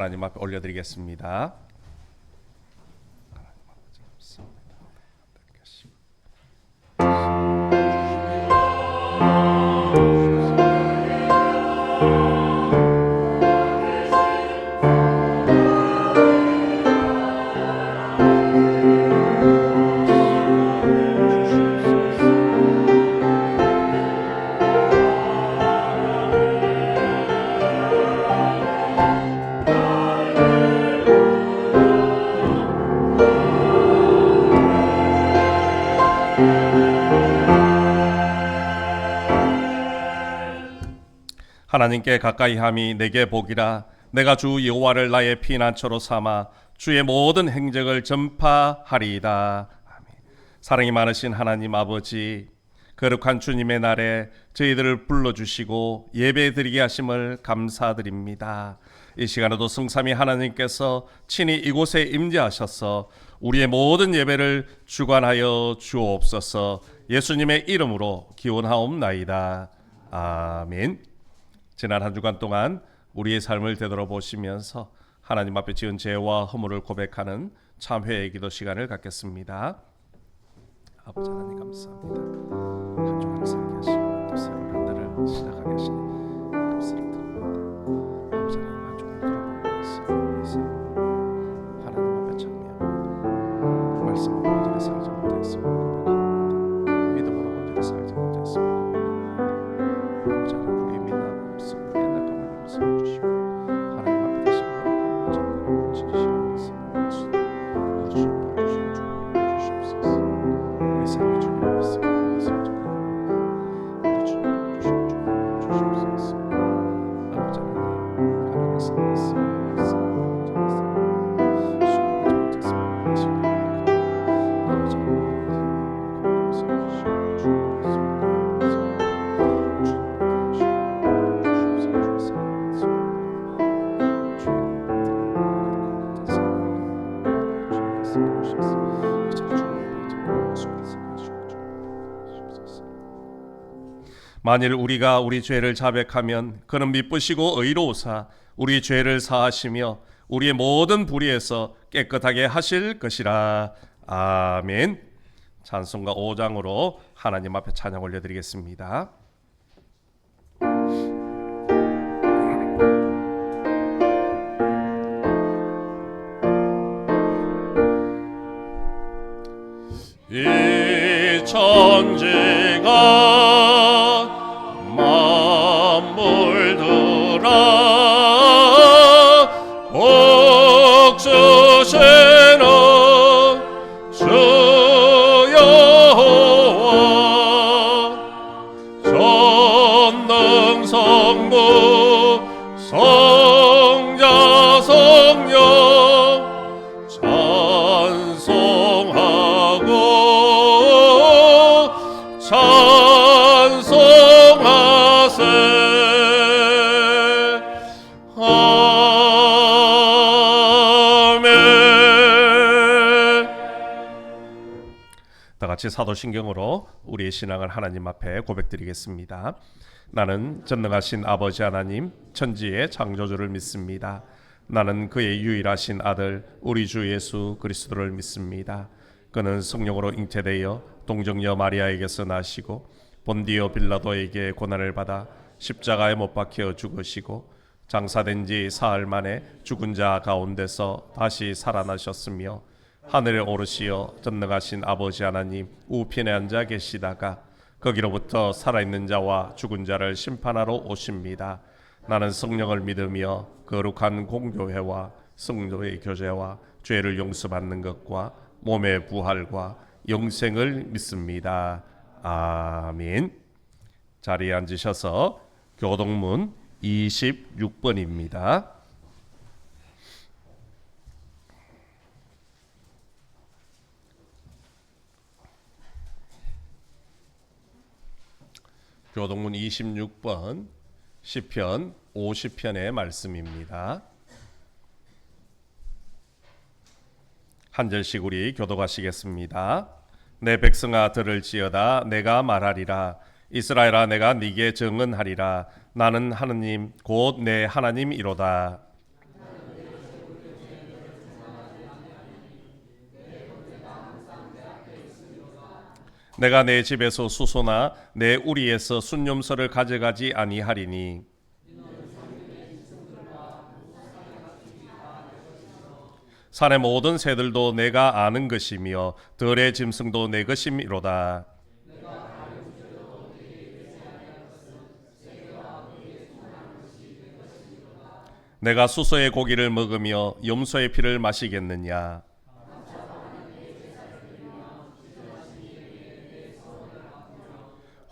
하나님 앞에 올려드리겠습니다. 하나님께 가까이함이 내게 복이라. 내가 주 여호와를 나의 피난처로 삼아 주의 모든 행적을 전파하리이다. 아멘. 사랑이 많으신 하나님 아버지, 거룩한 주님의 날에 저희들을 불러주시고 예배드리게 하심을 감사드립니다. 이 시간에도 성삼위 하나님께서 친히 이곳에 임재하셔서 우리의 모든 예배를 주관하여 주옵소서. 예수님의 이름으로 기원하옵나이다. 아멘. 지난 한 주간 동안 우리의 삶을 되돌아보시면서 하나님 앞에 지은 죄와 허물을 고백하는 참회의 기도 시간을 갖겠습니다. 아버지 하나님 감사합니다. 한 주간 살게 하시고 또 새로운 한 달을 시작하게 하시니 감사를 드립니다. 아버지 하나님 한 주간 돌아보면서 우리의 삶을 하나님 앞에 참여합니다. 말씀으로 온전히 살지 못했습니다. 고백합니다. 믿음으로 온전히 살지 못했습니다. 아버지 하나님 우리의 믿는 주시고 하나님 앞에 다시 거룩한 정리를 지시는 말씀 주시옵소서. 우리 삶의 주님 앞에서 말씀 전하는 우리 주님 주시옵소서. 아버지 하나님 하나님의 말씀 순종하지 못했습니다. 아버지 하나님 주시옵소서. 만일 우리가 우리 죄를 자백하면 그는 미쁘시고 의로우사 우리 죄를 사하시며 우리의 모든 불의에서 깨끗하게 하실 것이라. 아멘. 찬송가 5장으로 하나님 앞에 찬양 올려드리겠습니다. 이 천지가 같이 사도신경으로 우리의 신앙을 하나님 앞에 고백드리겠습니다. 나는 전능하신 아버지 하나님 천지의 창조주를 믿습니다. 나는 그의 유일하신 아들 우리 주 예수 그리스도를 믿습니다. 그는 성령으로 잉태되어 동정녀 마리아에게서 나시고 본디오 빌라도에게 고난을 받아 십자가에 못 박혀 죽으시고 장사된 지 사흘 만에 죽은 자 가운데서 다시 살아나셨으며 하늘에 오르시어 전능하신 아버지 하나님 우편에 앉아 계시다가 거기로부터 살아있는 자와 죽은 자를 심판하러 오십니다. 나는 성령을 믿으며 거룩한 공교회와 성도의 교제와 죄를 용서받는 것과 몸의 부활과 영생을 믿습니다. 아멘. 자리에 앉으셔서 교동문 26번입니다. 교동문 26번 시편 50편의 말씀입니다. 한 절씩 우리 교독하시겠습니다. 내 백성아 들을지어다. 내가 말하리라. 이스라엘아 내가 네게 증언하리라. 나는 하느님 곧 내 하나님이로다. 내가 내 집에서 수소나 내 우리에서 순념서를 가져가지 아니하리니 산의 모든 새들도 내가 아는 것이며 들의 짐승도 내 것이미로다. 내가 수소의 고기를 먹으며 염소의 피를 마시겠느냐.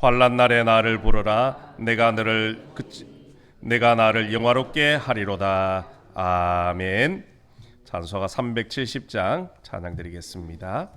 환난 날에 나를 부르라. 내가 나를 영화롭게 하리로다. 아멘. 찬송가 370장 찬양 드리겠습니다.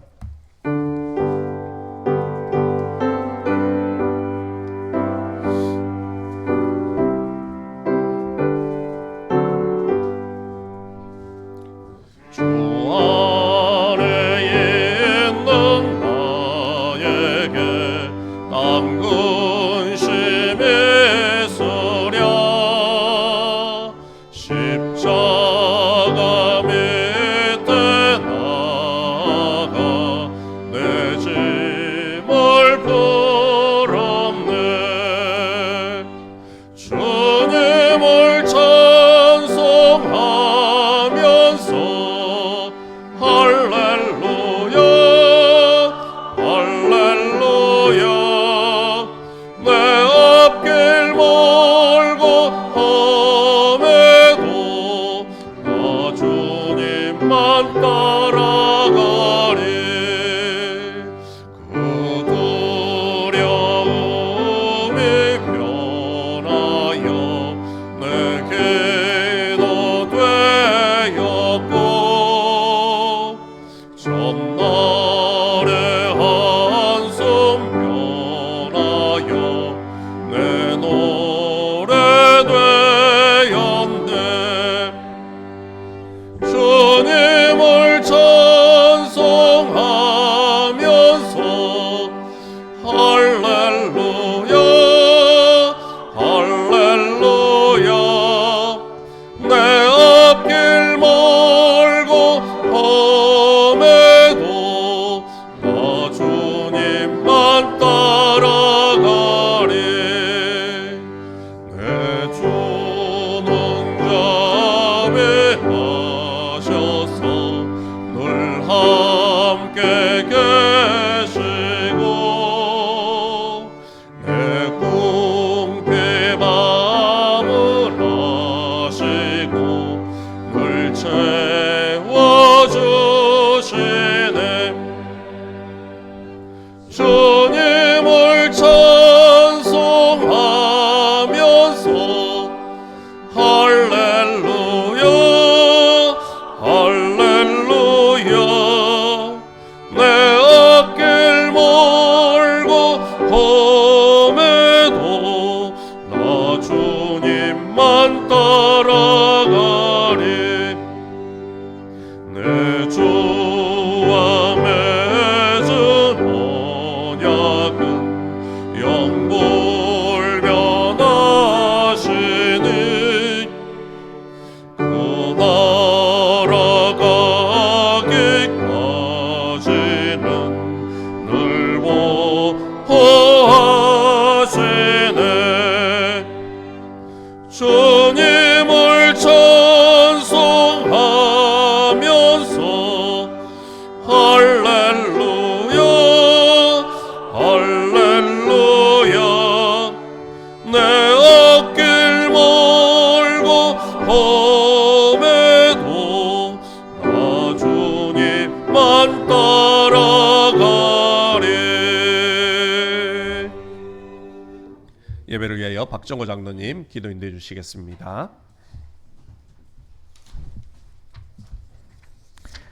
예배를 위하여 박정호 장로님 기도 인도해 주시겠습니다.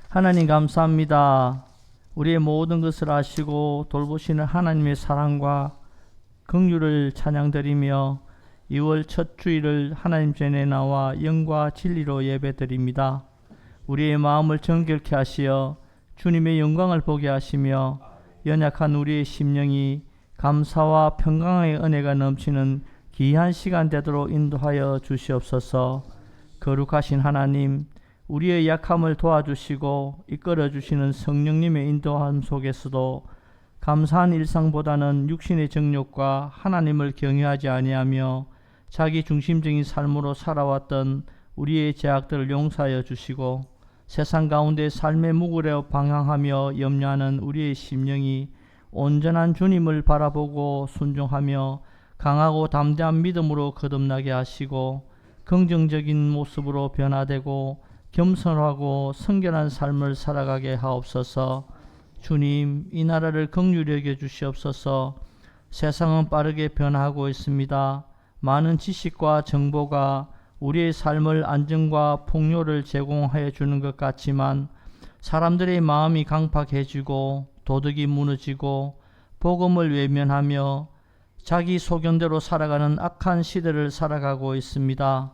하나님 감사합니다. 우리의 모든 것을 아시고 돌보시는 하나님의 사랑과 긍휼을 찬양드리며 2월 첫 주일을 하나님 전에 나와 영과 진리로 예배드립니다. 우리의 마음을 정결케 하시어 주님의 영광을 보게 하시며 연약한 우리의 심령이 감사와 평강의 은혜가 넘치는 귀한 시간 되도록 인도하여 주시옵소서. 거룩하신 하나님, 우리의 약함을 도와주시고 이끌어 주시는 성령님의 인도함 속에서도 감사한 일상보다는 육신의 정욕과 하나님을 경외하지 아니하며 자기 중심적인 삶으로 살아왔던 우리의 죄악들을 용서하여 주시고 세상 가운데 삶의 무구레 방황하며 염려하는 우리의 심령이 온전한 주님을 바라보고 순종하며 강하고 담대한 믿음으로 거듭나게 하시고 긍정적인 모습으로 변화되고 겸손하고 성결한 삶을 살아가게 하옵소서. 주님, 이 나라를 긍휼히 여겨 주시옵소서. 세상은 빠르게 변화하고 있습니다. 많은 지식과 정보가 우리의 삶을 안정과 풍요를 제공하여 주는 것 같지만 사람들의 마음이 강팍해지고 도덕이 무너지고 복음을 외면하며 자기 소견대로 살아가는 악한 시대를 살아가고 있습니다.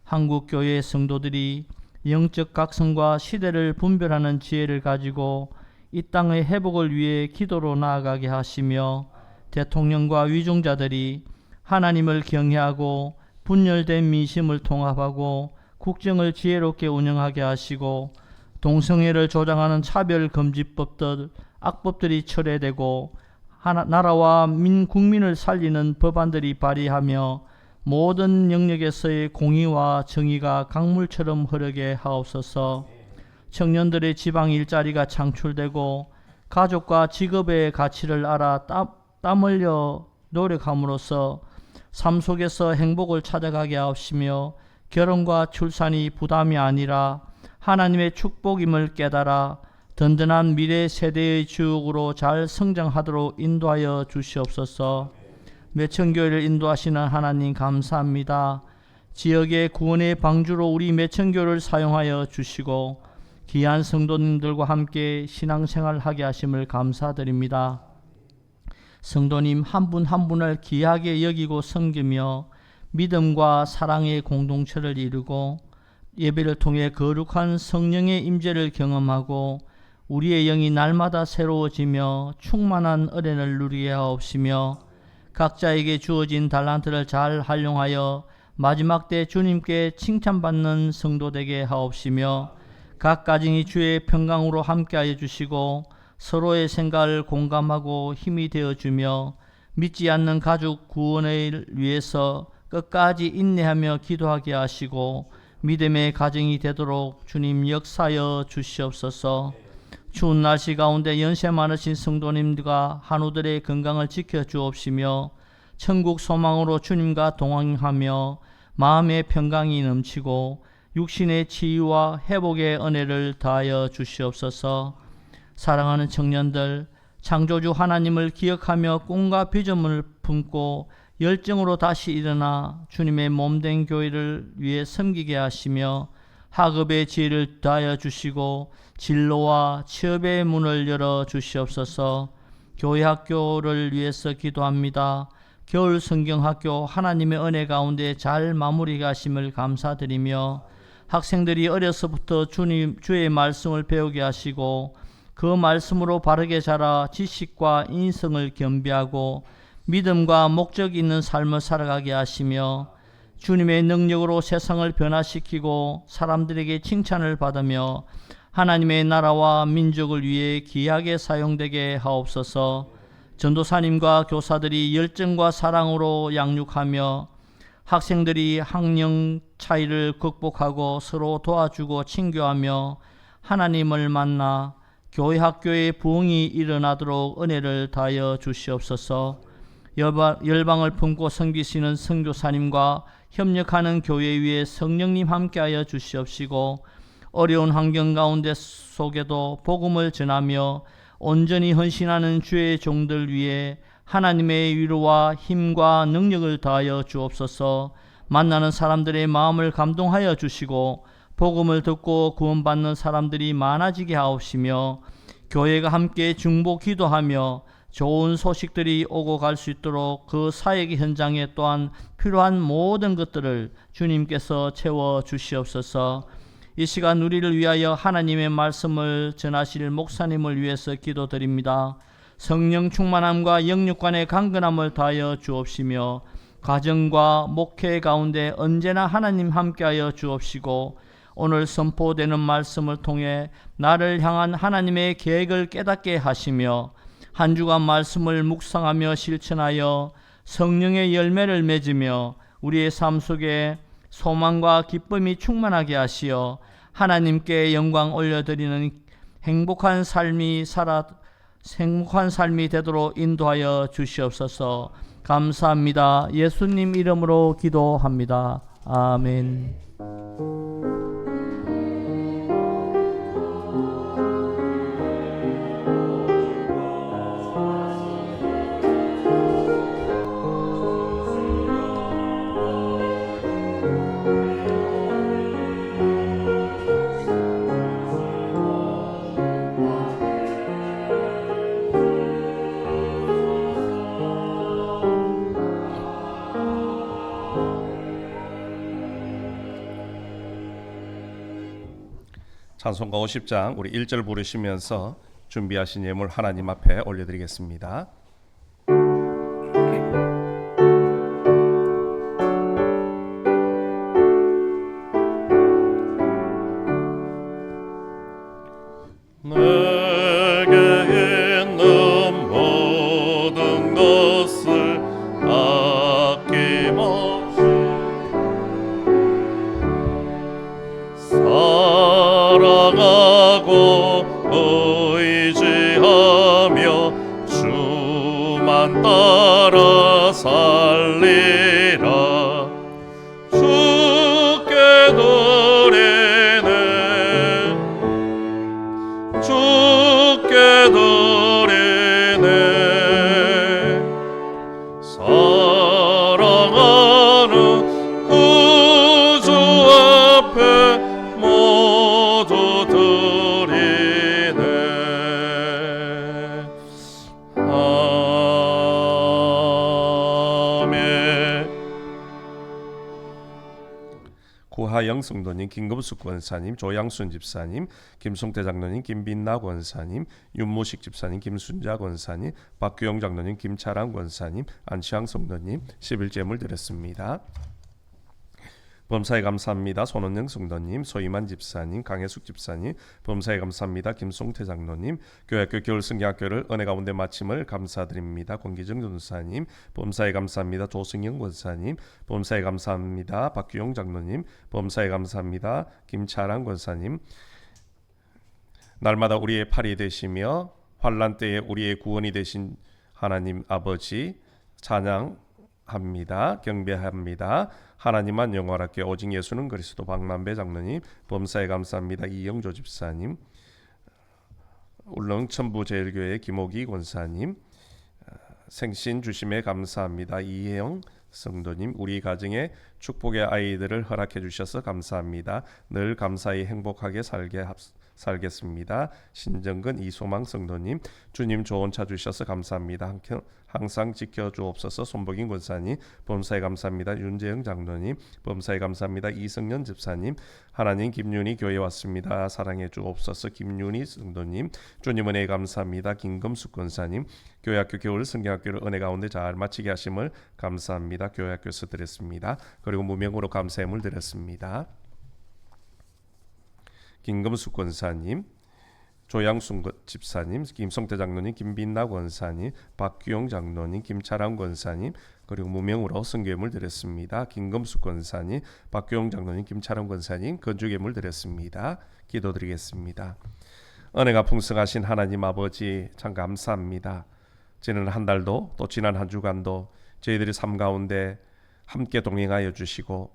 한국 교회 성도들이 영적 각성과 시대를 분별하는 지혜를 가지고 이 땅의 회복을 위해 기도로 나아가게 하시며 대통령과 위중자들이 하나님을 경외하고 분열된 민심을 통합하고 국정을 지혜롭게 운영하게 하시고 동성애를 조장하는 차별금지법들, 악법들이 철회되고 나라와 국민을 살리는 법안들이 발의하며 모든 영역에서의 공의와 정의가 강물처럼 흐르게 하옵소서. 청년들의 지방 일자리가 창출되고 가족과 직업의 가치를 알아 땀 흘려 노력함으로써 삶 속에서 행복을 찾아가게 하옵시며 결혼과 출산이 부담이 아니라 하나님의 축복임을 깨달아 든든한 미래 세대의 주역으로 잘 성장하도록 인도하여 주시옵소서. 매천교회를 인도하시는 하나님 감사합니다. 지역의 구원의 방주로 우리 매천교회를 사용하여 주시고 귀한 성도님들과 함께 신앙생활을 하게 하심을 감사드립니다. 성도님 한 분 한 분을 귀하게 여기고 섬기며 믿음과 사랑의 공동체를 이루고 예배를 통해 거룩한 성령의 임재를 경험하고 우리의 영이 날마다 새로워지며 충만한 은혜를 누리게 하옵시며 각자에게 주어진 달란트를 잘 활용하여 마지막 때 주님께 칭찬받는 성도 되게 하옵시며 각 가정이 주의 평강으로 함께하여 주시고 서로의 생각을 공감하고 힘이 되어주며 믿지 않는 가족 구원을 위해서 끝까지 인내하며 기도하게 하시고 믿음의 가정이 되도록 주님 역사하여 주시옵소서. 추운 날씨 가운데 연세 많으신 성도님들과 한우들의 건강을 지켜주옵시며 천국 소망으로 주님과 동행하며 마음의 평강이 넘치고 육신의 치유와 회복의 은혜를 더하여 주시옵소서. 사랑하는 청년들, 창조주 하나님을 기억하며 꿈과 비전을 품고 열정으로 다시 일어나 주님의 몸된 교회를 위해 섬기게 하시며 학업의 지혜를 더하여 주시고 진로와 취업의 문을 열어 주시옵소서. 교회 학교를 위해서 기도합니다. 겨울 성경학교 하나님의 은혜 가운데 잘 마무리가 하심을 감사드리며 학생들이 어려서부터 주의 말씀을 배우게 하시고 그 말씀으로 바르게 자라 지식과 인성을 겸비하고 믿음과 목적 있는 삶을 살아가게 하시며 주님의 능력으로 세상을 변화시키고 사람들에게 칭찬을 받으며 하나님의 나라와 민족을 위해 귀하게 사용되게 하옵소서. 전도사님과 교사들이 열정과 사랑으로 양육하며 학생들이 학령 차이를 극복하고 서로 도와주고 친교하며 하나님을 만나 교회 학교의 부흥이 일어나도록 은혜를 다하여 주시옵소서. 열방을 품고 섬기시는 선교사님과 협력하는 교회 위에 성령님 함께하여 주시옵시고 어려운 환경 가운데 속에도 복음을 전하며 온전히 헌신하는 주의 종들 위에 하나님의 위로와 힘과 능력을 다하여 주옵소서. 만나는 사람들의 마음을 감동하여 주시고 복음을 듣고 구원받는 사람들이 많아지게 하옵시며 교회가 함께 중보 기도하며 좋은 소식들이 오고 갈 수 있도록 그 사역의 현장에 또한 필요한 모든 것들을 주님께서 채워 주시옵소서. 이 시간 우리를 위하여 하나님의 말씀을 전하실 목사님을 위해서 기도드립니다. 성령 충만함과 영육간의 강건함을 다하여 주옵시며 가정과 목회 가운데 언제나 하나님 함께하여 주옵시고 오늘 선포되는 말씀을 통해 나를 향한 하나님의 계획을 깨닫게 하시며 한 주간 말씀을 묵상하며 실천하여 성령의 열매를 맺으며 우리의 삶 속에 소망과 기쁨이 충만하게 하시어 하나님께 영광 올려드리는 행복한 삶이 되도록 인도하여 주시옵소서. 감사합니다. 예수님 이름으로 기도합니다. 아멘. 찬송가 50장 우리 1절 부르시면서 준비하신 예물 하나님 앞에 올려드리겠습니다. 내게 있는 모든 것을 아낌없이 사랑하고 의지하며 주만 따라 살리라. 주께 드리네 주께 드리네 사랑하는 구주 앞에 모두 드리네. 아멘. 구하영 성도님, 김금숙 권사님, 조양순 집사님, 김송태 장로님, 김빈나 권사님, 윤모식 집사님, 김순자 권사님, 박규영 장로님, 김차랑 권사님, 안치향 성도님 11제물 드렸습니다. 범사에 감사합니다. 손원영 성도님, 소이만 집사님, 강혜숙 집사님, 범사에 감사합니다. 김송태 장로님, 교회학교 겨울성경학교를 은혜 가운데 마침을 감사드립니다. 권기정 전사님, 범사에 감사합니다. 조승영 권사님, 범사에 감사합니다. 박규용 장로님, 범사에 감사합니다. 김차랑 권사님, 날마다 우리의 팔이 되시며 환난 때에 우리의 구원이 되신 하나님 아버지 찬양합니다. 경배합니다. 하나님만 영원하게 오직 예수는 그리스도. 박남배 장로님, 범사에 감사합니다. 이영조 집사님, 울릉 천부제일교회 김옥희 권사님, 생신 주심에 감사합니다. 이혜영 성도님, 우리 가정에 축복의 아이들을 허락해 주셔서 감사합니다. 늘 감사히 행복하게 살겠습니다. 신정근 이소망 성도님, 주님 좋은 차 주셔서 감사합니다. 항상 지켜주옵소서. 손복인 권사님, 범사에 감사합니다. 윤재영 장로님, 범사에 감사합니다. 이성년 집사님, 하나님 김윤희 교회 왔습니다. 사랑해 주옵소서. 김윤희 성도님, 주님 은혜에 감사합니다. 김금숙 권사님, 교회학교 겨울 성경학교를 은혜 가운데 잘 마치게 하심을 감사합니다. 교회학교에서 드렸습니다. 그리고 무명으로 감사함을 드렸습니다. 김금숙 권사님, 조양순 집사님, 김성태 장로님, 김빈나 권사님, 박규영 장로님, 김차람 권사님, 그리고 무명으로 성교예물 드렸습니다. 김금숙 권사님, 박규영 장로님, 김차람 권사님 건축예물 드렸습니다. 기도드리겠습니다. 은혜가 풍성하신 하나님 아버지 참 감사합니다. 지난 한 달도 또 지난 한 주간도 저희들이 삶 가운데 함께 동행하여 주시고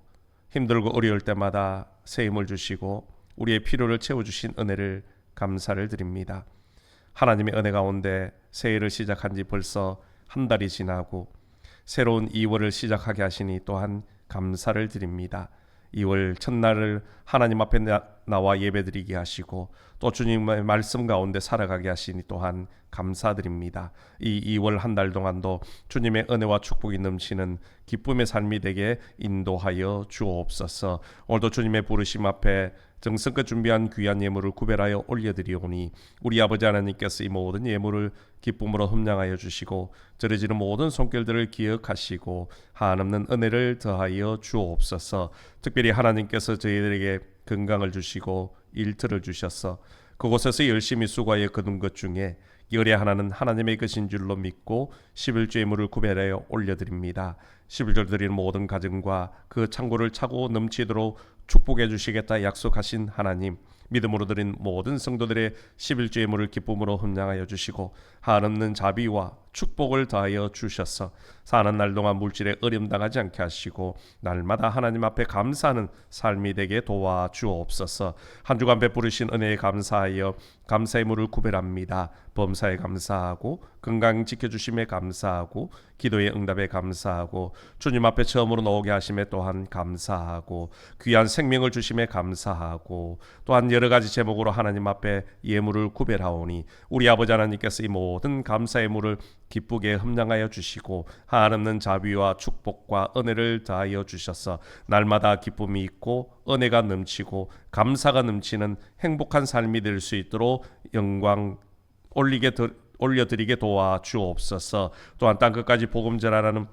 힘들고 어려울 때마다 새 힘을 주시고 우리의 필요를 채워주신 은혜를 감사를 드립니다. 하나님의 은혜 가운데 새해를 시작한 지 벌써 한 달이 지나고 새로운 2월을 시작하게 하시니 또한 감사를 드립니다. 2월 첫날을 하나님 앞에 나와 예배드리게 하시고 또 주님의 말씀 가운데 살아가게 하시니 또한 감사드립니다. 이 2월 한 달 동안도 주님의 은혜와 축복이 넘치는 기쁨의 삶이 되게 인도하여 주옵소서. 오늘도 주님의 부르심 앞에 정성껏 준비한 귀한 예물을 구별하여 올려드리오니 우리 아버지 하나님께서 이 모든 예물을 기쁨으로 흠량하여 주시고 저려지는 모든 손길들을 기억하시고 한없는 은혜를 더하여 주옵소서. 특별히 하나님께서 저희들에게 건강을 주시고 일터를 주셔서 그곳에서 열심히 수고하여 거둔 것 중에 열의 하나는 하나님의 것인 줄로 믿고 11조의 물을 구별하여 올려드립니다. 11조 드리는 모든 가정과 그 창고를 차고 넘치도록 축복해 주시겠다 약속하신 하나님, 믿음으로 드린 모든 성도들의 11조의 물을 기쁨으로 흠량하여 주시고 한없는 자비와 축복을 더하여 주셔서 사는 날 동안 물질에 어려움 당하지 않게 하시고 날마다 하나님 앞에 감사하는 삶이 되게 도와주옵소서. 한 주간 베푸르신 은혜에 감사하여 감사의 물을 구별합니다. 범사에 감사하고 건강 지켜주심에 감사하고 기도의 응답에 감사하고 주님 앞에 처음으로 나오게 하심에 또한 감사하고 귀한 생명을 주심에 감사하고 또한 여러 가지 제목으로 하나님 앞에 예물을 구별하오니 우리 아버지 하나님께서 이 모든 감사의 물을 기쁘게 흠량하여 주시고 한없는 자비와 축복과 은혜를 더하여 주셔서 날마다 기쁨이 있고 은혜가 넘치고 감사가 넘치는 행복한 삶이 될 수 있도록 영광 올려드리게 도와주옵소서. 또한 땅끝까지 복음 전하라는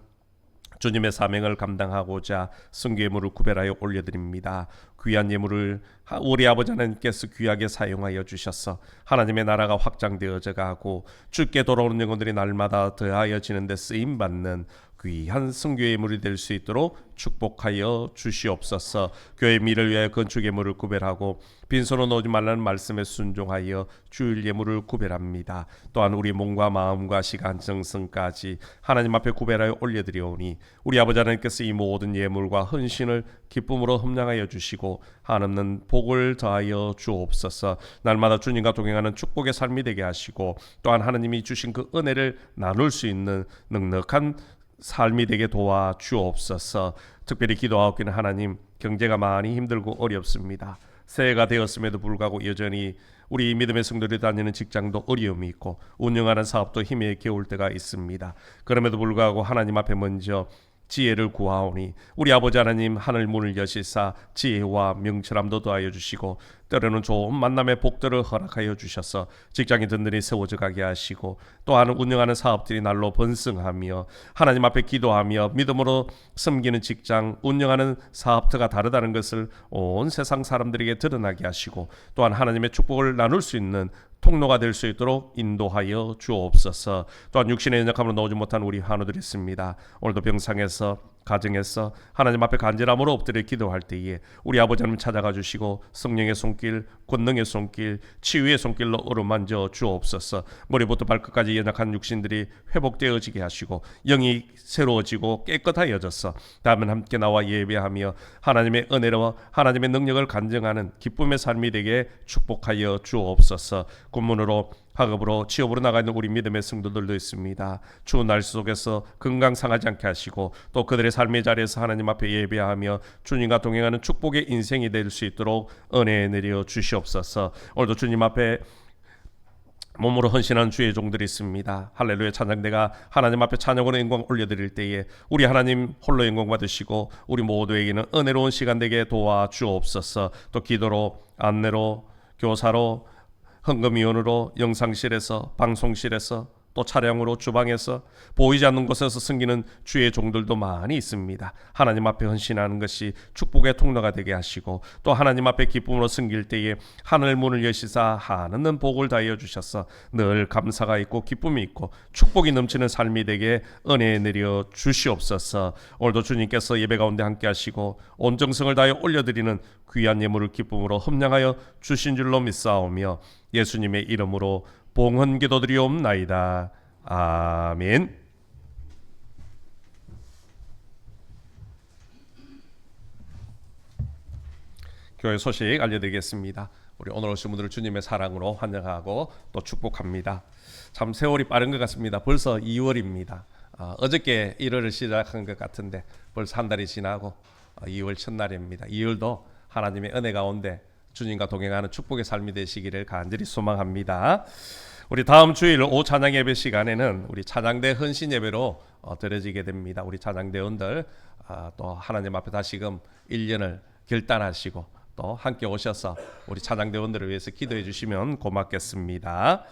주님의 사명을 감당하고자 성괴물을 구별하여 올려드립니다. 귀한 예물을 우리 아버지 하나님께서 귀하게 사용하여 주셔서 하나님의 나라가 확장되어져 가고 주께 돌아오는 영혼들이 날마다 더하여지는 데 쓰임받는 귀한 성교의 물이 될 수 있도록 축복하여 주시옵소서. 교회 미를 위하여 건축 예물을 구별하고 빈손으로 오지 말라는 말씀에 순종하여 주일 예물을 구별합니다. 또한 우리 몸과 마음과 시간 정성까지 하나님 앞에 구별하여 올려드리오니 우리 아버지 하나님께서 이 모든 예물과 헌신을 기쁨으로 흠량하여 주시고 한없는 복을 더하여 주옵소서. 날마다 주님과 동행하는 축복의 삶이 되게 하시고 또한 하나님이 주신 그 은혜를 나눌 수 있는 넉넉한 삶이 되게 도와주옵소서. 특별히 기도하옵기는 하나님, 경제가 많이 힘들고 어렵습니다. 새해가 되었음에도 불구하고 여전히 우리 믿음의 성도들이 다니는 직장도 어려움이 있고 운영하는 사업도 힘에 겨울 때가 있습니다. 그럼에도 불구하고 하나님 앞에 먼저 지혜를 구하오니 우리 아버지 하나님 하늘 문을 여시사 지혜와 명철함도 더하여 주시고 때로는 좋은 만남의 복들을 허락하여 주셔서 직장이 든든히 세워져 가게 하시고 또한 운영하는 사업들이 날로 번성하며 하나님 앞에 기도하며 믿음으로 섬기는 직장 운영하는 사업터가 다르다는 것을 온 세상 사람들에게 드러나게 하시고 또한 하나님의 축복을 나눌 수 있는 통로가 될 수 있도록 인도하여 주옵소서. 또한 육신의 연약함으로 나오지 못한 우리 환우들이 있습니다. 오늘도 병상에서 가정에서 하나님 앞에 간절함으로 엎드려 기도할 때에 우리 아버지 하나님 찾아가 주시고 성령의 손길, 권능의 손길, 치유의 손길로 어루만져 주옵소서. 머리부터 발끝까지 연약한 육신들이 회복되어지게 하시고 영이 새로워지고 깨끗하여져서 다음은 함께 나와 예배하며 하나님의 은혜로 하나님의 능력을 간증하는 기쁨의 삶이 되게 축복하여 주옵소서. 군문으로 학업으로 취업으로 나가 있는 우리 믿음의 성도들도 있습니다. 추운 날씨 속에서 건강 상하지 않게 하시고 또 그들의 삶의 자리에서 하나님 앞에 예배하며 주님과 동행하는 축복의 인생이 될 수 있도록 은혜 내려 주시옵소서. 오늘도 주님 앞에 몸으로 헌신한 주의 종들이 있습니다. 할렐루야. 찬양대가 하나님 앞에 찬양으로 영광 올려드릴 때에 우리 하나님 홀로 영광 받으시고 우리 모두에게는 은혜로운 시간 되게 도와주옵소서. 또 기도로 안내로 교사로 헌금위원으로 영상실에서 방송실에서 또 차량으로 주방에서 보이지 않는 곳에서 섬기는 주의 종들도 많이 있습니다. 하나님 앞에 헌신하는 것이 축복의 통로가 되게 하시고 또 하나님 앞에 기쁨으로 섬길 때에 하늘 문을 여시사 한없는 복을 다하여 주셔서 늘 감사가 있고 기쁨이 있고 축복이 넘치는 삶이 되게 은혜 내려 주시옵소서. 오늘도 주님께서 예배 가운데 함께 하시고 온 정성을 다하여 올려드리는 귀한 예물을 기쁨으로 흠량하여 주신 줄로 믿사오며 예수님의 이름으로 봉헌 기도드리옵나이다. 아멘. 교회 소식 알려드리겠습니다. 우리 오늘 오신 분들을 주님의 사랑으로 환영하고 또 축복합니다. 참 세월이 빠른 것 같습니다. 벌써 2월입니다. 어저께 1월을 시작한 것 같은데 벌써 한 달이 지나고 2월 첫날입니다. 2월도 하나님의 은혜 가운데 주님과 동행하는 축복의 삶이 되시기를 간절히 소망합니다. 우리 다음 주일 오후 찬양 예배 시간에는 우리 찬양대 헌신 예배로 드려지게 됩니다. 우리 찬양대원들 또 하나님 앞에 다시금 1년을 결단하시고 또 함께 오셔서 우리 찬양대원들을 위해서 기도해 주시면 고맙겠습니다.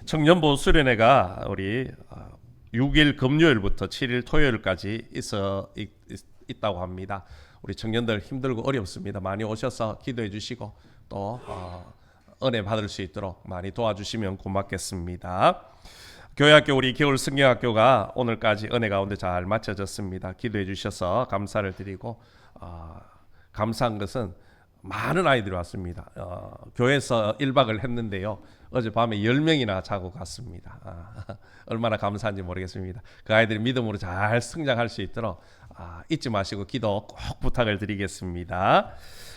청년부 수련회가 우리 6일 금요일부터 7일 토요일까지 있다고 합니다. 우리 청년들 힘들고 어렵습니다. 많이 오셔서 기도해 주시고 또 은혜 받을 수 있도록 많이 도와주시면 고맙겠습니다. 교회학교 우리 겨울 성경학교가 오늘까지 은혜 가운데 잘 마쳐졌습니다. 기도해 주셔서 감사를 드리고 감사한 것은 많은 아이들이 왔습니다. 교회에서 1박을 했는데요. 어젯밤에 10명이나 자고 갔습니다. 얼마나 감사한지 모르겠습니다. 그 아이들이 믿음으로 잘 성장할 수 있도록 잊지 마시고 기도 꼭 부탁을 드리겠습니다.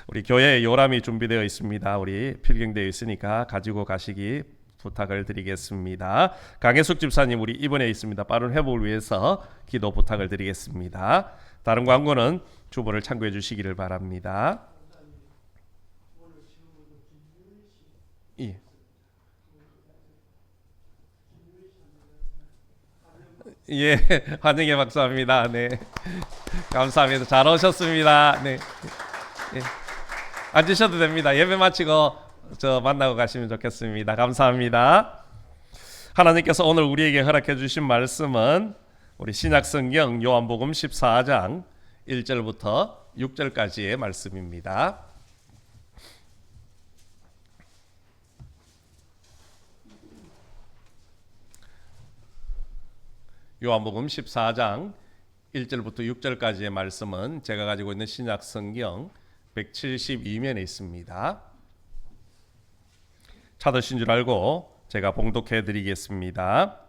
우리 교회에 요람이 준비되어 있습니다. 우리 필경되어 있으니까 가지고 가시기 부탁을 드리겠습니다. 강혜숙 집사님 우리 입원해 있습니다. 빠른 회복을 위해서 기도 부탁을 드리겠습니다. 다른 광고는 주보를 참고해 주시기를 바랍니다. 예. 예, 환영의 박수합니다. 네, 감사합니다. 잘 오셨습니다. 네, 예. 앉으셔도 됩니다. 예배 마치고 저 만나고 가시면 좋겠습니다. 감사합니다. 하나님께서 오늘 우리에게 허락해 주신 말씀은 우리 신약성경 요한복음 14장 1절부터 6절까지의 말씀입니다. 요한복음 14장 1절부터 6절까지의 말씀은 제가 가지고 있는 신약성경 172면에 있습니다. 찾으신 줄 알고 제가 봉독해 드리겠습니다.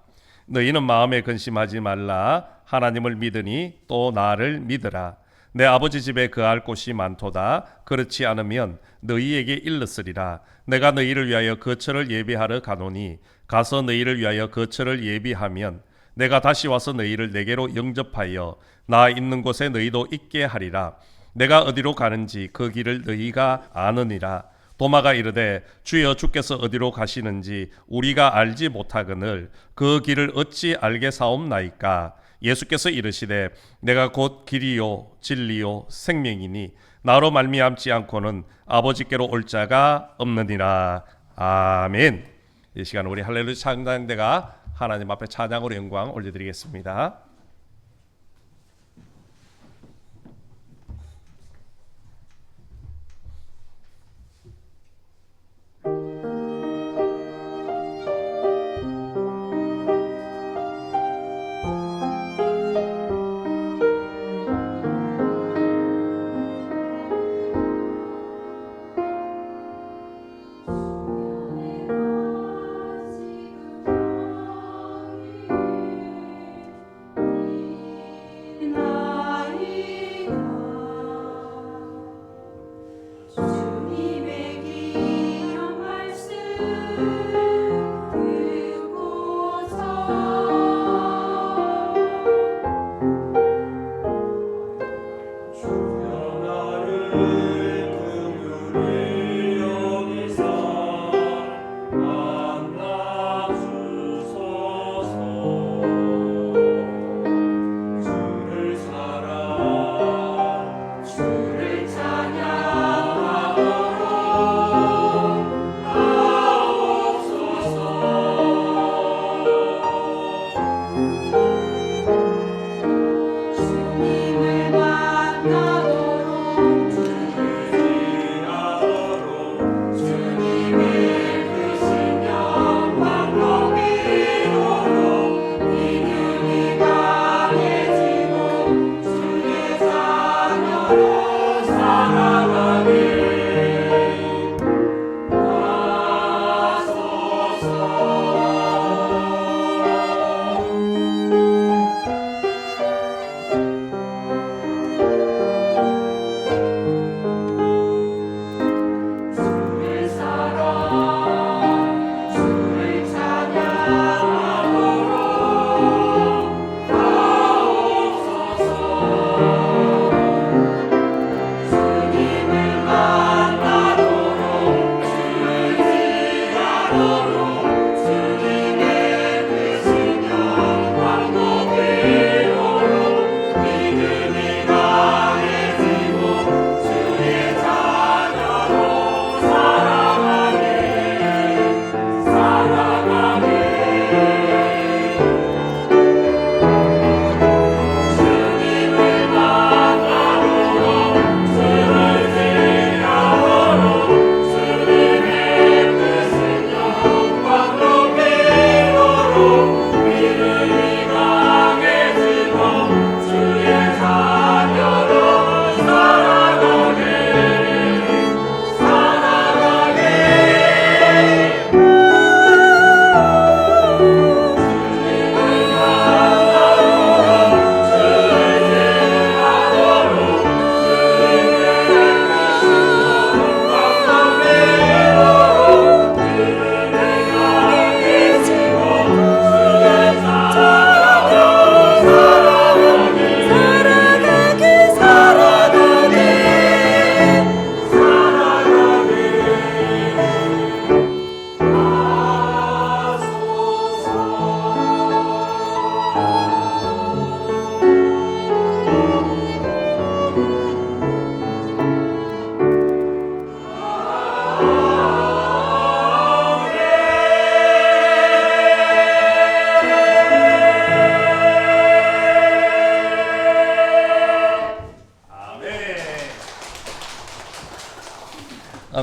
너희는 마음에 근심하지 말라. 하나님을 믿으니 또 나를 믿으라. 내 아버지 집에 거할 곳이 많도다. 그렇지 않으면 너희에게 일렀으리라. 내가 너희를 위하여 거처를 예비하러 가노니 가서 너희를 위하여 거처를 예비하면 내가 다시 와서 너희를 내게로 영접하여 나 있는 곳에 너희도 있게 하리라. 내가 어디로 가는지 그 길을 너희가 아느니라. 도마가 이르되 주여 주께서 어디로 가시는지 우리가 알지 못하거늘 그 길을 어찌 알게 사옵나이까. 예수께서 이르시되 내가 곧 길이요 진리요 생명이니 나로 말미암지 않고는 아버지께로 올 자가 없느니라. 아멘. 이 시간 우리 할렐루야 찬양대가 하나님 앞에 찬양으로 영광 올려드리겠습니다.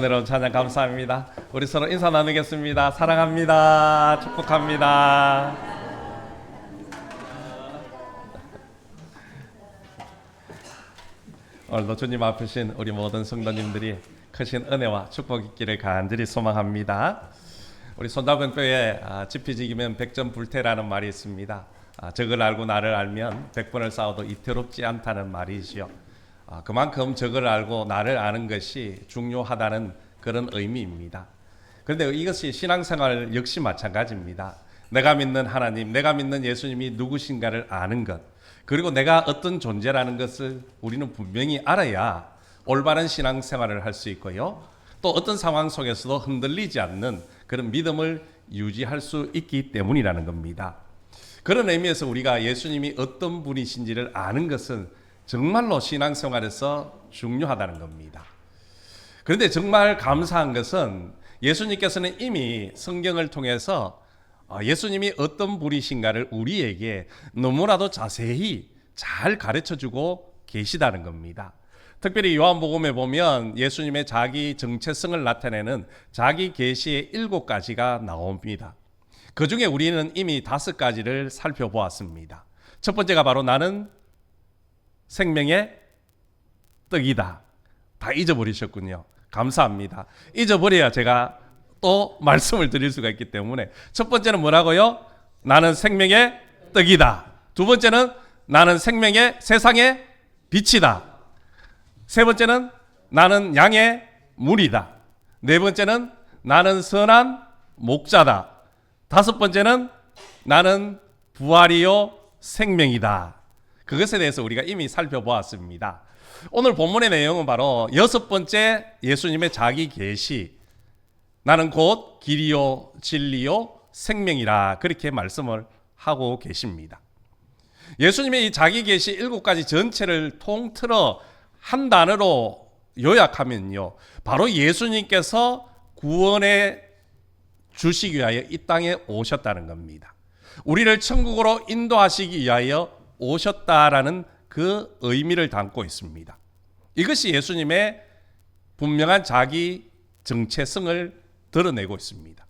은혜로운 찬양 감사합니다. 우리 서로 인사 나누겠습니다. 사랑합니다. 축복합니다. 오늘도 주님 앞이신 우리 모든 성도님들이 크신 은혜와 축복 있기를 간절히 소망합니다. 우리 손잡은 뼈에 지피지기면 백전불태라는 말이 있습니다. 적을 알고 나를 알면 100번을 싸워도 이태롭지 않다는 말이지요. 그만큼 적을 알고 나를 아는 것이 중요하다는 그런 의미입니다. 그런데 이것이 신앙생활 역시 마찬가지입니다. 내가 믿는 하나님, 내가 믿는 예수님이 누구신가를 아는 것, 그리고 내가 어떤 존재라는 것을 우리는 분명히 알아야 올바른 신앙생활을 할 수 있고요. 또 어떤 상황 속에서도 흔들리지 않는 그런 믿음을 유지할 수 있기 때문이라는 겁니다. 그런 의미에서 우리가 예수님이 어떤 분이신지를 아는 것은 정말로 신앙생활에서 중요하다는 겁니다. 그런데 정말 감사한 것은 예수님께서는 이미 성경을 통해서 예수님이 어떤 분이신가를 우리에게 너무나도 자세히 잘 가르쳐주고 계시다는 겁니다. 특별히 요한복음에 보면 예수님의 자기 정체성을 나타내는 자기 계시의 7가지가 나옵니다. 그 중에 우리는 이미 5가지를 살펴보았습니다. 첫 번째가 바로 나는 생명의 떡이다. 다 잊어버리셨군요. 감사합니다. 잊어버려야 제가 또 말씀을 드릴 수가 있기 때문에 첫 번째는 뭐라고요? 나는 생명의 떡이다. 두 번째는 나는 생명의 세상의 빛이다. 세 번째는 나는 양의 물이다. 네 번째는 나는 선한 목자다. 다섯 번째는 나는 부활이요 생명이다. 그것에 대해서 우리가 이미 살펴보았습니다. 오늘 본문의 내용은 바로 6번째 예수님의 자기 계시, 나는 곧 길이요 진리요 생명이라 그렇게 말씀을 하고 계십니다. 예수님의 이 자기 계시 7가지 전체를 통틀어 한 단어로 요약하면요, 바로 예수님께서 구원에 주시기 위하여 이 땅에 오셨다는 겁니다. 우리를 천국으로 인도하시기 위하여 오셨다라는 그 의미를 담고 있습니다. 이것이 예수님의 분명한 자기 정체성을 드러내고 있습니다.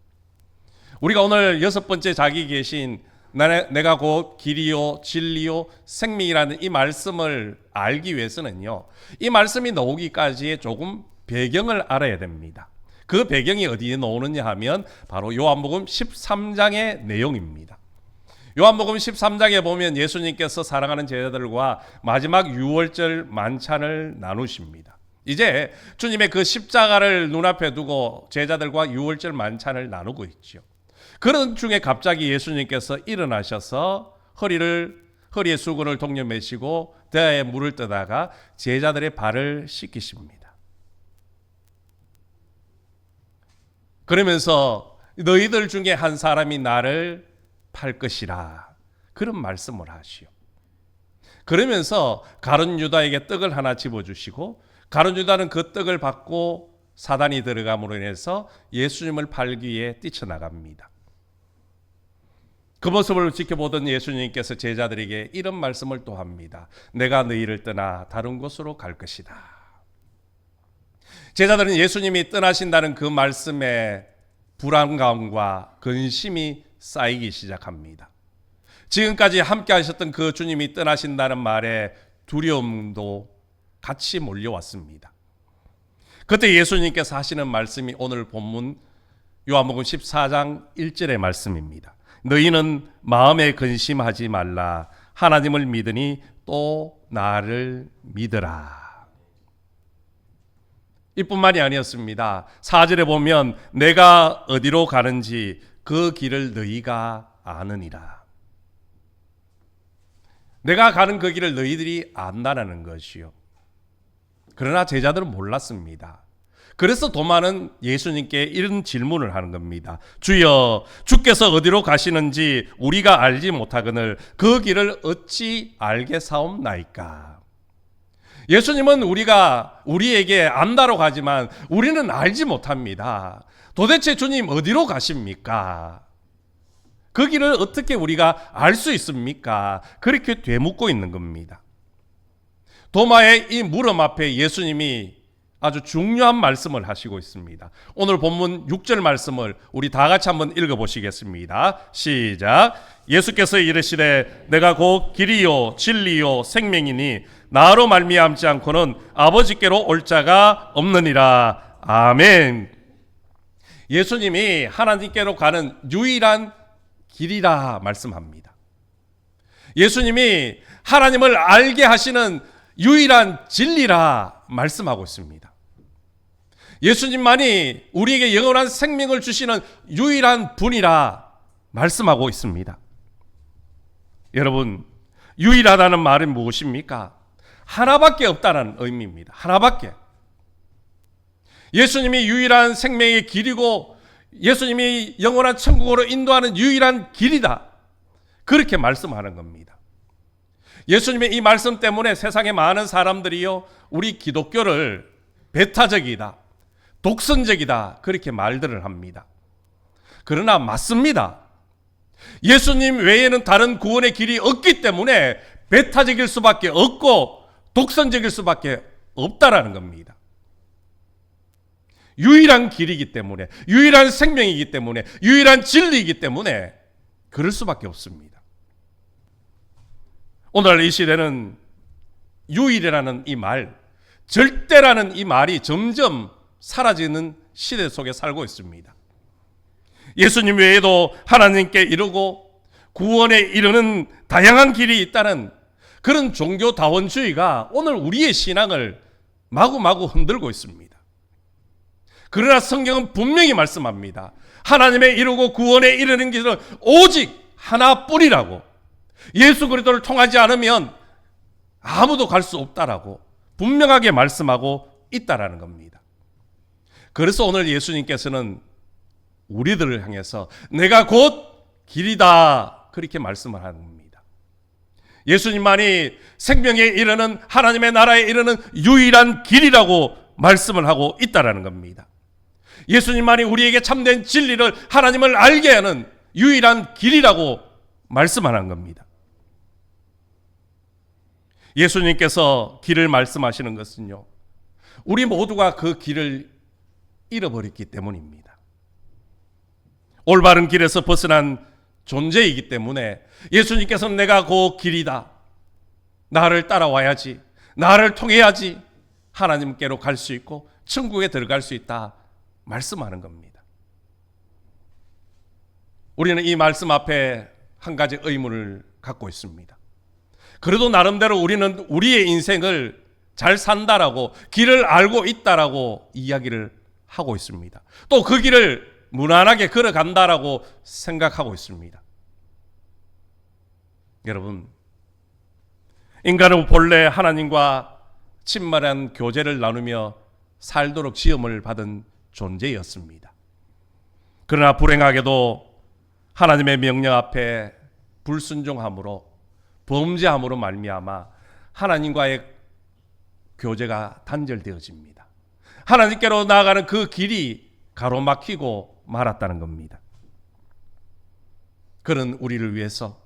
우리가 오늘 6번째 자기 계신 내가 곧 길이요 진리요 생명이라는 이 말씀을 알기 위해서는요, 이 말씀이 나오기까지의 조금 배경을 알아야 됩니다. 그 배경이 어디에 나오느냐 하면 바로 요한복음 13장의 내용입니다. 요한복음 13장에 보면 예수님께서 사랑하는 제자들과 마지막 유월절 만찬을 나누십니다. 이제 주님의 그 십자가를 눈앞에 두고 제자들과 유월절 만찬을 나누고 있죠. 그런 중에 갑자기 예수님께서 일어나셔서 허리에 수건을 동여매시고 대야에 물을 떠다가 제자들의 발을 씻기십니다. 그러면서 너희들 중에 한 사람이 나를 팔 것이라 그런 말씀을 하시오. 그러면서 가룟 유다에게 떡을 하나 집어주시고 가룟 유다는 그 떡을 받고 사단이 들어감으로 인해서 예수님을 팔기 위해 뛰쳐나갑니다. 그 모습을 지켜보던 예수님께서 제자들에게 이런 말씀을 또 합니다. 내가 너희를 떠나 다른 곳으로 갈 것이다. 제자들은 예수님이 떠나신다는 그 말씀에 불안감과 근심이 쌓이기 시작합니다. 지금까지 함께 하셨던 그 주님이 떠나신다는 말에 두려움도 같이 몰려왔습니다. 그때 예수님께서 하시는 말씀이 오늘 본문 요한복음 14장 1절의 말씀입니다. 너희는 마음에 근심하지 말라. 하나님을 믿으니 또 나를 믿으라. 이뿐만이 아니었습니다. 4절에 보면 내가 어디로 가는지 그 길을 너희가 아느니라. 내가 가는 그 길을 너희들이 안다라는 것이요. 그러나 제자들은 몰랐습니다. 그래서 도마는 예수님께 이런 질문을 하는 겁니다. 주여, 주께서 어디로 가시는지 우리가 알지 못하거늘 그 길을 어찌 알겠사옵나이까. 예수님은 우리에게 안다로 가지만 우리는 알지 못합니다. 도대체 주님 어디로 가십니까? 그 길을 어떻게 우리가 알 수 있습니까? 그렇게 되묻고 있는 겁니다. 도마의 이 물음 앞에 예수님이 아주 중요한 말씀을 하시고 있습니다. 오늘 본문 6절 말씀을 우리 다 같이 한번 읽어보시겠습니다. 시작. 예수께서 이르시되 내가 곧 길이요 진리요 생명이니 나로 말미암지 않고는 아버지께로 올 자가 없느니라. 아멘. 예수님이 하나님께로 가는 유일한 길이라 말씀합니다. 예수님이 하나님을 알게 하시는 유일한 진리라 말씀하고 있습니다. 예수님만이 우리에게 영원한 생명을 주시는 유일한 분이라 말씀하고 있습니다. 여러분, 유일하다는 말은 무엇입니까? 하나밖에 없다는 의미입니다. 하나밖에. 예수님이 유일한 생명의 길이고 예수님이 영원한 천국으로 인도하는 유일한 길이다. 그렇게 말씀하는 겁니다. 예수님의 이 말씀 때문에 세상의 많은 사람들이요, 우리 기독교를 배타적이다, 독선적이다, 그렇게 말들을 합니다. 그러나 맞습니다. 예수님 외에는 다른 구원의 길이 없기 때문에 배타적일 수밖에 없고 독선적일 수밖에 없다라는 겁니다. 유일한 길이기 때문에, 유일한 생명이기 때문에, 유일한 진리이기 때문에 그럴 수밖에 없습니다. 오늘 이 시대는 유일이라는 이 말, 절대라는 이 말이 점점 사라지는 시대 속에 살고 있습니다. 예수님 외에도 하나님께 이르고 구원에 이르는 다양한 길이 있다는 그런 종교다원주의가 오늘 우리의 신앙을 마구마구 흔들고 있습니다. 그러나 성경은 분명히 말씀합니다. 하나님에 이르고 구원에 이르는 길은 오직 하나뿐이라고, 예수 그리스도를 통하지 않으면 아무도 갈 수 없다라고 분명하게 말씀하고 있다라는 겁니다. 그래서 오늘 예수님께서는 우리들을 향해서 내가 곧 길이다 그렇게 말씀을 합니다. 예수님만이 생명에 이르는, 하나님의 나라에 이르는 유일한 길이라고 말씀을 하고 있다라는 겁니다. 예수님만이 우리에게 참된 진리를, 하나님을 알게 하는 유일한 길이라고 말씀하는 겁니다. 예수님께서 길을 말씀하시는 것은요, 우리 모두가 그 길을 잃어버렸기 때문입니다. 올바른 길에서 벗어난 존재이기 때문에 예수님께서는 내가 그 길이다, 나를 따라와야지, 나를 통해야지 하나님께로 갈 수 있고 천국에 들어갈 수 있다 말씀하는 겁니다. 우리는 이 말씀 앞에 한 가지 의문을 갖고 있습니다. 그래도 나름대로 우리는 우리의 인생을 잘 산다라고, 길을 알고 있다라고 이야기를 하고 있습니다. 또 그 길을 무난하게 걸어간다라고 생각하고 있습니다. 여러분, 인간은 본래 하나님과 친밀한 교제를 나누며 살도록 지음을 받은 존재였습니다. 그러나 불행하게도 하나님의 명령 앞에 불순종함으로, 범죄함으로 말미암아 하나님과의 교제가 단절되어집니다. 하나님께로 나아가는 그 길이 가로막히고 말았다는 겁니다. 그런 우리를 위해서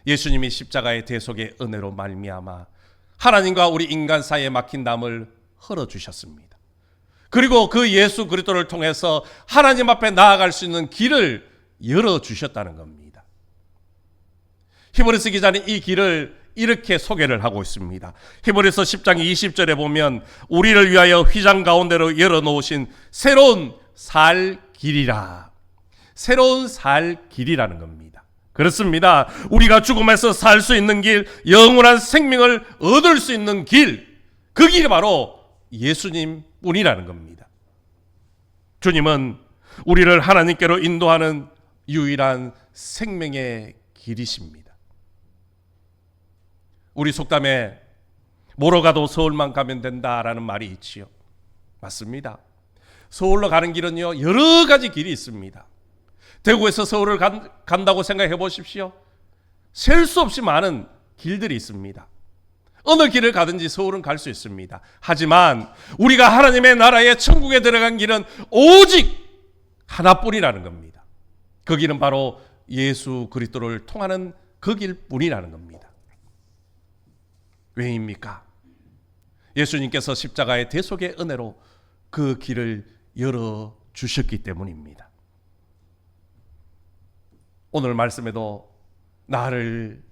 예수님이 십자가의 대속의 은혜로 말미암아 하나님과 우리 인간 사이에 막힌 담을 헐어주셨습니다. 그리고 그 예수 그리스도를 통해서 하나님 앞에 나아갈 수 있는 길을 열어주셨다는 겁니다. 히브리서 기자는 이 길을 이렇게 소개를 하고 있습니다. 히브리서 10장 20절에 보면 우리를 위하여 휘장 가운데로 열어놓으신 새로운 살 길이라. 새로운 살 길이라는 겁니다. 그렇습니다. 우리가 죽음에서 살 수 있는 길, 영원한 생명을 얻을 수 있는 길, 그 길이 바로 예수님 뿐이라는 겁니다. 주님은 우리를 하나님께로 인도하는 유일한 생명의 길이십니다. 우리 속담에 뭐로 가도 서울만 가면 된다라는 말이 있지요. 맞습니다. 서울로 가는 길은요, 여러 가지 길이 있습니다. 대구에서 서울을 간다고 생각해 보십시오. 셀 수 없이 많은 길들이 있습니다. 어느 길을 가든지 서울은 갈 수 있습니다. 하지만 우리가 하나님의 나라의 천국에 들어간 길은 오직 하나뿐이라는 겁니다. 그 길은 바로 예수 그리스도를 통하는 그 길뿐이라는 겁니다. 왜입니까? 예수님께서 십자가의 대속의 은혜로 그 길을 열어 주셨기 때문입니다. 오늘 말씀에도 나를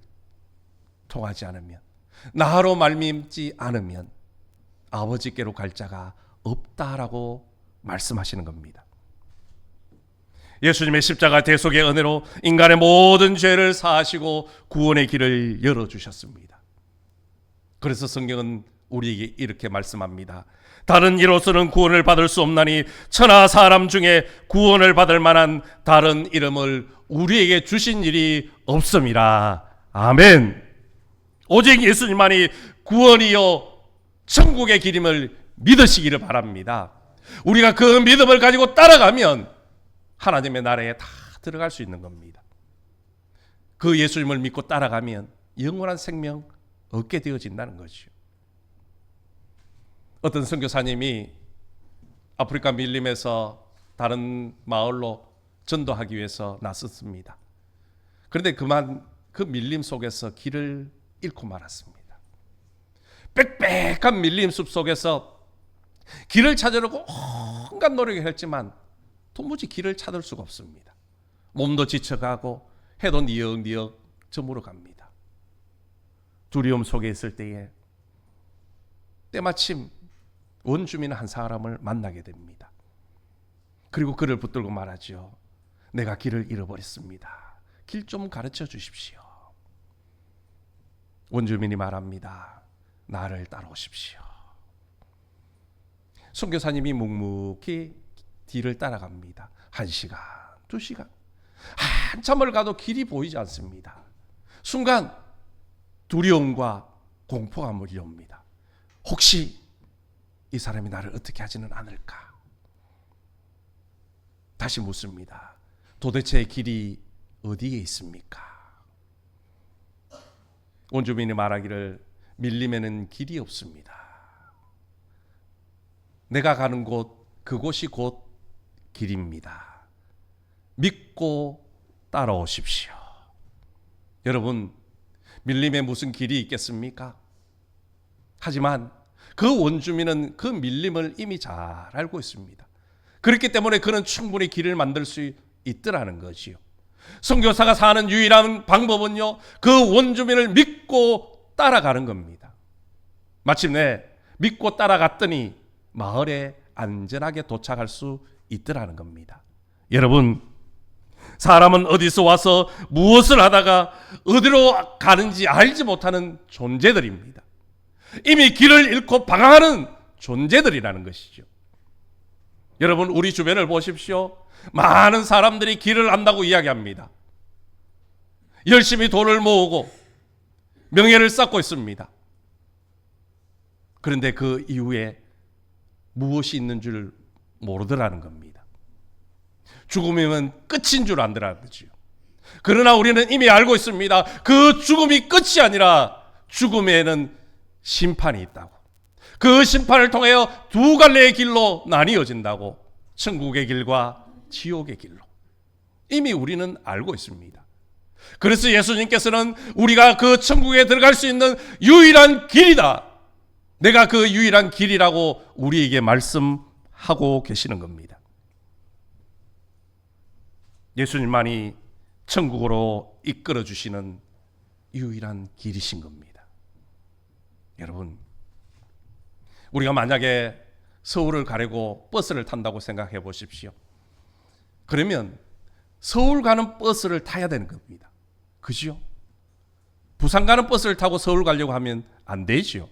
통하지 않으면, 나로 말미암지 않으면 아버지께로 갈 자가 없다라고 말씀하시는 겁니다. 예수님의 십자가 대속의 은혜로 인간의 모든 죄를 사하시고 구원의 길을 열어주셨습니다. 그래서 성경은 우리에게 이렇게 말씀합니다. 다른 이로서는 구원을 받을 수 없나니 천하 사람 중에 구원을 받을 만한 다른 이름을 우리에게 주신 일이 없음이라. 아멘. 오직 예수님만이 구원이요 천국의 길임을 믿으시기를 바랍니다. 우리가 그 믿음을 가지고 따라가면 하나님의 나라에 다 들어갈 수 있는 겁니다. 그 예수님을 믿고 따라가면 영원한 생명 얻게 되어진다는 거죠. 어떤 선교사님이 아프리카 밀림에서 다른 마을로 전도하기 위해서 나섰습니다. 그런데 그만 그 밀림 속에서 길을 잃고 말았습니다. 빽빽한 밀림 숲 속에서 길을 찾으려고 온갖 노력을 했지만 도무지 길을 찾을 수가 없습니다. 몸도 지쳐가고 해도 니역니역 저물어 갑니다. 두려움 속에 있을 때에 때마침 원주민 한 사람을 만나게 됩니다. 그리고 그를 붙들고 말하죠. 내가 길을 잃어버렸습니다. 길 좀 가르쳐 주십시오. 원주민이 말합니다. 나를 따라오십시오. 선교사님이 묵묵히 뒤를 따라갑니다. 1시간, 2시간, 한참을 가도 길이 보이지 않습니다. 순간 두려움과 공포가 몰려옵니다. 혹시 이 사람이 나를 어떻게 하지는 않을까? 다시 묻습니다. 도대체 길이 어디에 있습니까? 원주민이 말하기를 밀림에는 길이 없습니다. 내가 가는 곳, 그곳이 곧 길입니다. 믿고 따라오십시오. 여러분, 밀림에 무슨 길이 있겠습니까? 하지만 그 원주민은 그 밀림을 이미 잘 알고 있습니다. 그렇기 때문에 그는 충분히 길을 만들 수 있더라는 것이요. 선교사가 사는 유일한 방법은요, 그 원주민을 믿고 따라가는 겁니다. 마침내 믿고 따라갔더니 마을에 안전하게 도착할 수 있더라는 겁니다. 여러분, 사람은 어디서 와서 무엇을 하다가 어디로 가는지 알지 못하는 존재들입니다. 이미 길을 잃고 방황하는 존재들이라는 것이죠. 여러분, 우리 주변을 보십시오. 많은 사람들이 길을 안다고 이야기합니다. 열심히 돈을 모으고 명예를 쌓고 있습니다. 그런데 그 이후에 무엇이 있는 줄 모르더라는 겁니다. 죽음이면 끝인 줄 안더라는 거죠. 그러나 우리는 이미 알고 있습니다. 그 죽음이 끝이 아니라 죽음에는 심판이 있다고. 그 심판을 통하여 두 갈래의 길로 나뉘어진다고. 천국의 길과 지옥의 길로. 이미 우리는 알고 있습니다. 그래서 예수님께서는 우리가 그 천국에 들어갈 수 있는 유일한 길이다. 내가 그 유일한 길이라고 우리에게 말씀하고 계시는 겁니다. 예수님만이 천국으로 이끌어 주시는 유일한 길이신 겁니다. 여러분, 우리가 만약에 서울을 가려고 버스를 탄다고 생각해 보십시오. 그러면 서울 가는 버스를 타야 되는 겁니다. 그죠? 부산 가는 버스를 타고 서울 가려고 하면 안 되죠.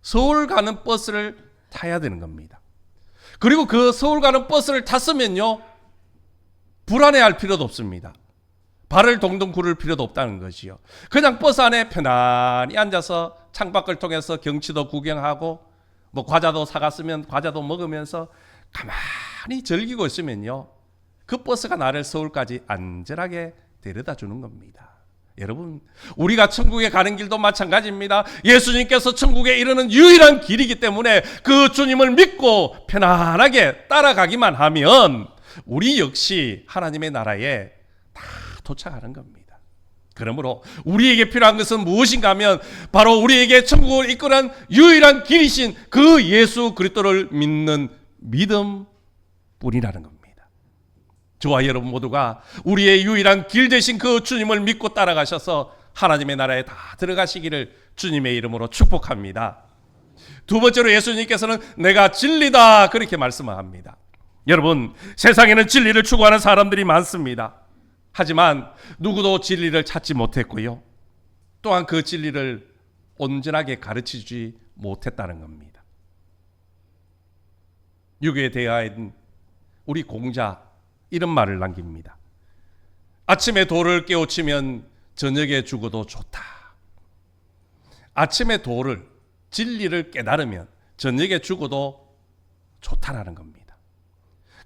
서울 가는 버스를 타야 되는 겁니다. 그리고 그 서울 가는 버스를 탔으면요, 불안해할 필요도 없습니다. 발을 동동 구를 필요도 없다는 것이요. 그냥 버스 안에 편안히 앉아서 창밖을 통해서 경치도 구경하고 뭐 과자도 사갔으면 과자도 먹으면서 가만히 즐기고 있으면요, 그 버스가 나를 서울까지 안전하게 데려다 주는 겁니다. 여러분, 우리가 천국에 가는 길도 마찬가지입니다. 예수님께서 천국에 이르는 유일한 길이기 때문에 그 주님을 믿고 편안하게 따라가기만 하면 우리 역시 하나님의 나라에 다 도착하는 겁니다. 그러므로 우리에게 필요한 것은 무엇인가 하면 바로 우리에게 천국을 이끌어낸 유일한 길이신 그 예수 그리스도를 믿는 믿음뿐이라는 겁니다. 저와 여러분 모두가 우리의 유일한 길 되신 그 주님을 믿고 따라가셔서 하나님의 나라에 다 들어가시기를 주님의 이름으로 축복합니다. 두 번째로 예수님께서는 내가 진리다 그렇게 말씀합니다. 여러분, 세상에는 진리를 추구하는 사람들이 많습니다. 하지만 누구도 진리를 찾지 못했고요. 또한 그 진리를 온전하게 가르치지 못했다는 겁니다. 유교에 대하여 우리 공자 이런 말을 남깁니다. 아침에 돌을 깨우치면 저녁에 죽어도 좋다. 아침에 돌을, 진리를 깨달으면 저녁에 죽어도 좋다라는 겁니다.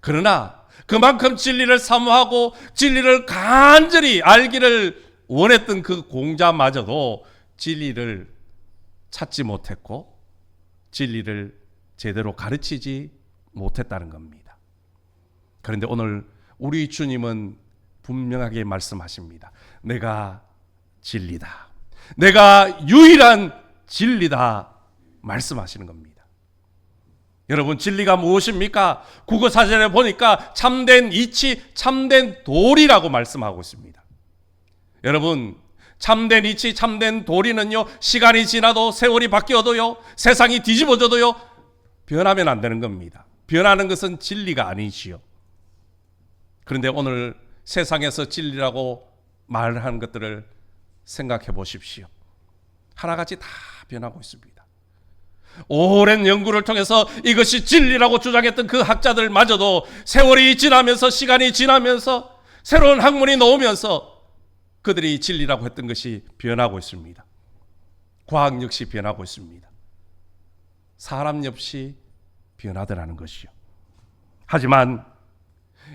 그러나 그만큼 진리를 사모하고 진리를 간절히 알기를 원했던 그 공자마저도 진리를 찾지 못했고 진리를 제대로 가르치지 못했다는 겁니다. 그런데 오늘 우리 주님은 분명하게 말씀하십니다. 내가 진리다. 내가 유일한 진리다 말씀하시는 겁니다. 여러분, 진리가 무엇입니까? 국어사전에 보니까 참된 이치, 참된 도리라고 말씀하고 있습니다. 여러분, 참된 이치, 참된 도리는요, 시간이 지나도 세월이 바뀌어도요, 세상이 뒤집어져도요, 변하면 안 되는 겁니다. 변하는 것은 진리가 아니지요. 그런데 오늘 세상에서 진리라고 말하는 것들을 생각해 보십시오. 하나같이 다 변하고 있습니다. 오랜 연구를 통해서 이것이 진리라고 주장했던 그 학자들마저도 세월이 지나면서, 시간이 지나면서, 새로운 학문이 나오면서 그들이 진리라고 했던 것이 변하고 있습니다. 과학 역시 변하고 있습니다. 사람 역시 변하더라는 것이요. 하지만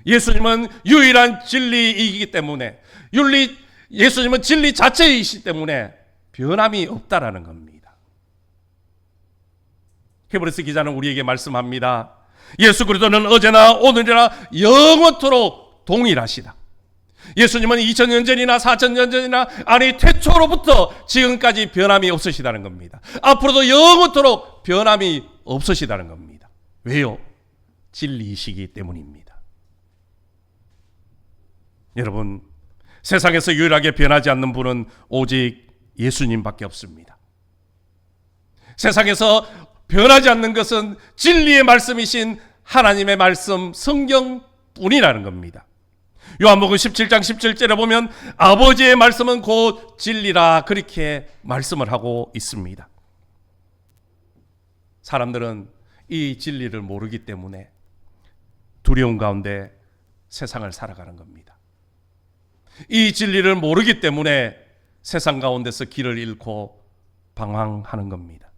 예수님은 유일한 진리이기 때문에, 예수님은 진리 자체이시기 때문에 변함이 없다라는 겁니다. 히브리서 기자는 우리에게 말씀합니다. 예수 그리스도는 어제나 오늘이나 영원토록 동일하시다. 예수님은 2000년 전이나 4000년 전이나, 아니 태초로부터 지금까지 변함이 없으시다는 겁니다. 앞으로도 영원토록 변함이 없으시다는 겁니다. 왜요? 진리이시기 때문입니다. 여러분, 세상에서 유일하게 변하지 않는 분은 오직 예수님밖에 없습니다. 세상에서 변하지 않는 것은 진리의 말씀이신 하나님의 말씀, 성경뿐이라는 겁니다. 요한복음 17장 17절에 보면 아버지의 말씀은 곧 진리라 그렇게 말씀을 하고 있습니다. 사람들은 이 진리를 모르기 때문에 두려움 가운데 세상을 살아가는 겁니다. 이 진리를 모르기 때문에 세상 가운데서 길을 잃고 방황하는 겁니다.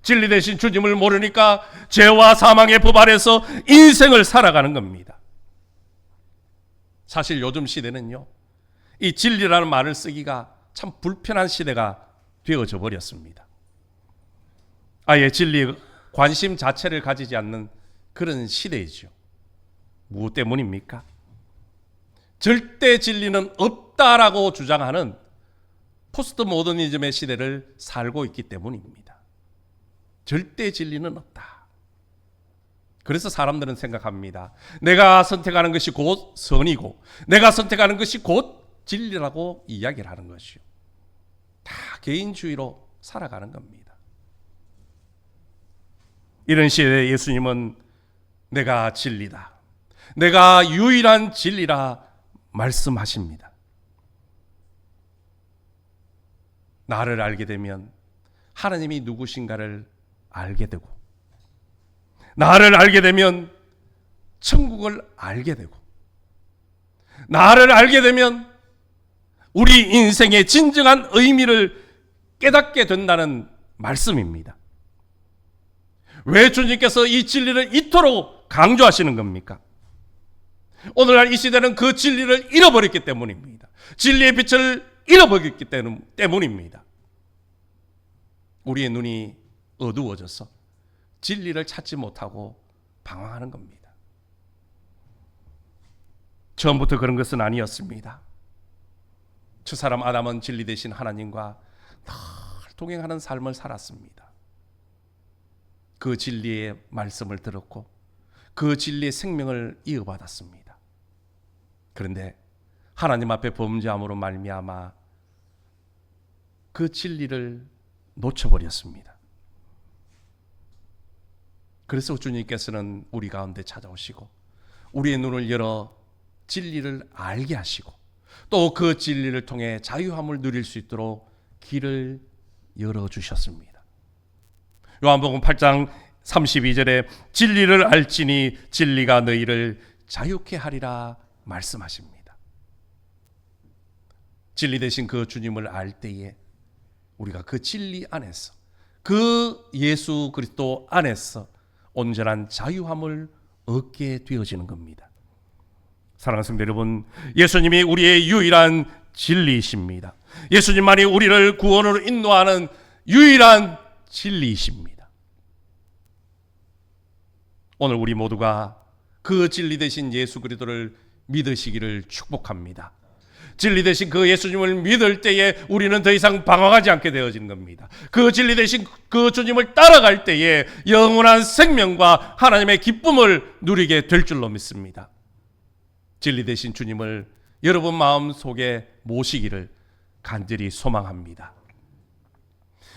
진리 대신 주님을 모르니까 죄와 사망의 법 아래서 인생을 살아가는 겁니다. 사실 요즘 시대는요, 이 진리라는 말을 쓰기가 참 불편한 시대가 되어져 버렸습니다. 아예 진리에 관심 자체를 가지지 않는 그런 시대이죠. 무엇 때문입니까? 절대 진리는 없다라고 주장하는 포스트 모더니즘의 시대를 살고 있기 때문입니다. 절대 진리는 없다. 그래서 사람들은 생각합니다. 내가 선택하는 것이 곧 선이고 내가 선택하는 것이 곧 진리라고 이야기를 하는 것이요. 다 개인주의로 살아가는 겁니다. 이런 시대에 예수님은 내가 진리다, 내가 유일한 진리라 말씀하십니다. 나를 알게 되면 하나님이 누구신가를 알게 되고, 나를 알게 되면 천국을 알게 되고, 나를 알게 되면 우리 인생의 진정한 의미를 깨닫게 된다는 말씀입니다. 왜 주님께서 이 진리를 이토록 강조하시는 겁니까? 오늘날 이 시대는 그 진리를 잃어버렸기 때문입니다. 진리의 빛을 잃어버렸기 때문입니다. 우리의 눈이 어두워져서 진리를 찾지 못하고 방황하는 겁니다. 처음부터 그런 것은 아니었습니다. 첫 사람 아담은 진리 되신 하나님과 늘 동행하는 삶을 살았습니다. 그 진리의 말씀을 들었고 그 진리의 생명을 이어받았습니다. 그런데 하나님 앞에 범죄함으로 말미암아 그 진리를 놓쳐버렸습니다. 그래서 주님께서는 우리 가운데 찾아오시고 우리의 눈을 열어 진리를 알게 하시고 또 그 진리를 통해 자유함을 누릴 수 있도록 길을 열어주셨습니다. 요한복음 8장 32절에 진리를 알지니 진리가 너희를 자유케 하리라 말씀하십니다. 진리 되신 그 주님을 알 때에 우리가 그 진리 안에서 그 예수 그리스도 안에서 온전한 자유함을 얻게 되어지는 겁니다. 사랑하는 성도 여러분, 예수님이 우리의 유일한 진리이십니다. 예수님만이 우리를 구원으로 인도하는 유일한 진리이십니다. 오늘 우리 모두가 그 진리 되신 예수 그리스도를 믿으시기를 축복합니다. 진리 되신 그 예수님을 믿을 때에 우리는 더 이상 방황하지 않게 되어지는 겁니다. 그 진리 되신 그 주님을 따라갈 때에 영원한 생명과 하나님의 기쁨을 누리게 될 줄로 믿습니다. 진리 되신 주님을 여러분 마음속에 모시기를 간절히 소망합니다.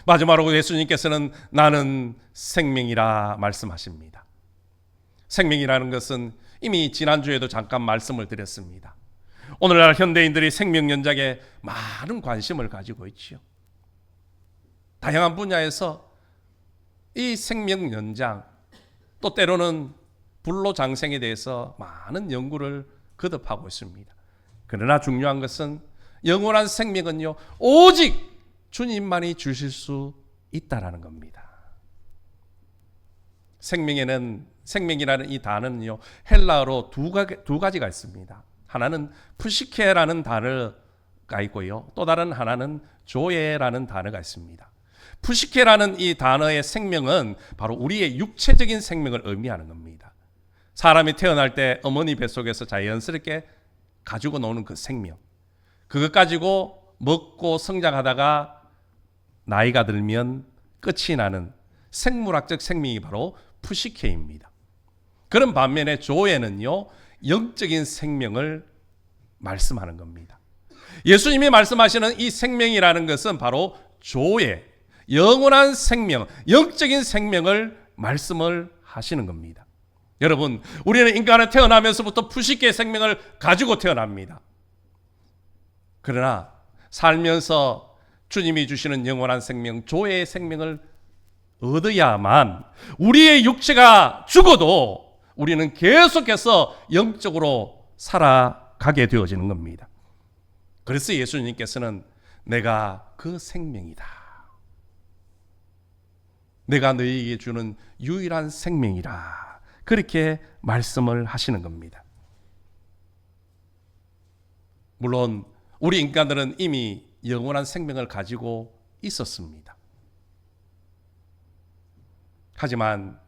마지막으로 예수님께서는 나는 생명이라 말씀하십니다. 생명이라는 것은 이미 지난주에도 잠깐 말씀을 드렸습니다. 오늘날 현대인들이 생명 연장에 많은 관심을 가지고 있지요. 다양한 분야에서 이 생명 연장 또 때로는 불로장생에 대해서 많은 연구를 거듭하고 있습니다. 그러나 중요한 것은 영원한 생명은요 오직 주님만이 주실 수 있다라는 겁니다. 생명이라는 이 단어는요 헬라어로 두 가지가 있습니다. 하나는 푸시케라는 단어가 있고요. 또 다른 하나는 조에라는 단어가 있습니다. 푸시케라는 이 단어의 생명은 바로 우리의 육체적인 생명을 의미하는 겁니다. 사람이 태어날 때 어머니 뱃속에서 자연스럽게 가지고 노는 그 생명, 그것 가지고 먹고 성장하다가 나이가 들면 끝이 나는 생물학적 생명이 바로 푸시케입니다. 그런 반면에 조에는요 영적인 생명을 말씀하는 겁니다. 예수님이 말씀하시는 이 생명이라는 것은 바로 조에 영원한 생명, 영적인 생명을 말씀을 하시는 겁니다. 여러분, 우리는 인간을 태어나면서부터 푸시케의 생명을 가지고 태어납니다. 그러나 살면서 주님이 주시는 영원한 생명, 조의 생명을 얻어야만 우리의 육체가 죽어도 우리는 계속해서 영적으로 살아가게 되어지는 겁니다. 그래서 예수님께서는 내가 그 생명이다. 내가 너희에게 주는 유일한 생명이라. 그렇게 말씀을 하시는 겁니다. 물론 우리 인간들은 이미 영원한 생명을 가지고 있었습니다. 하지만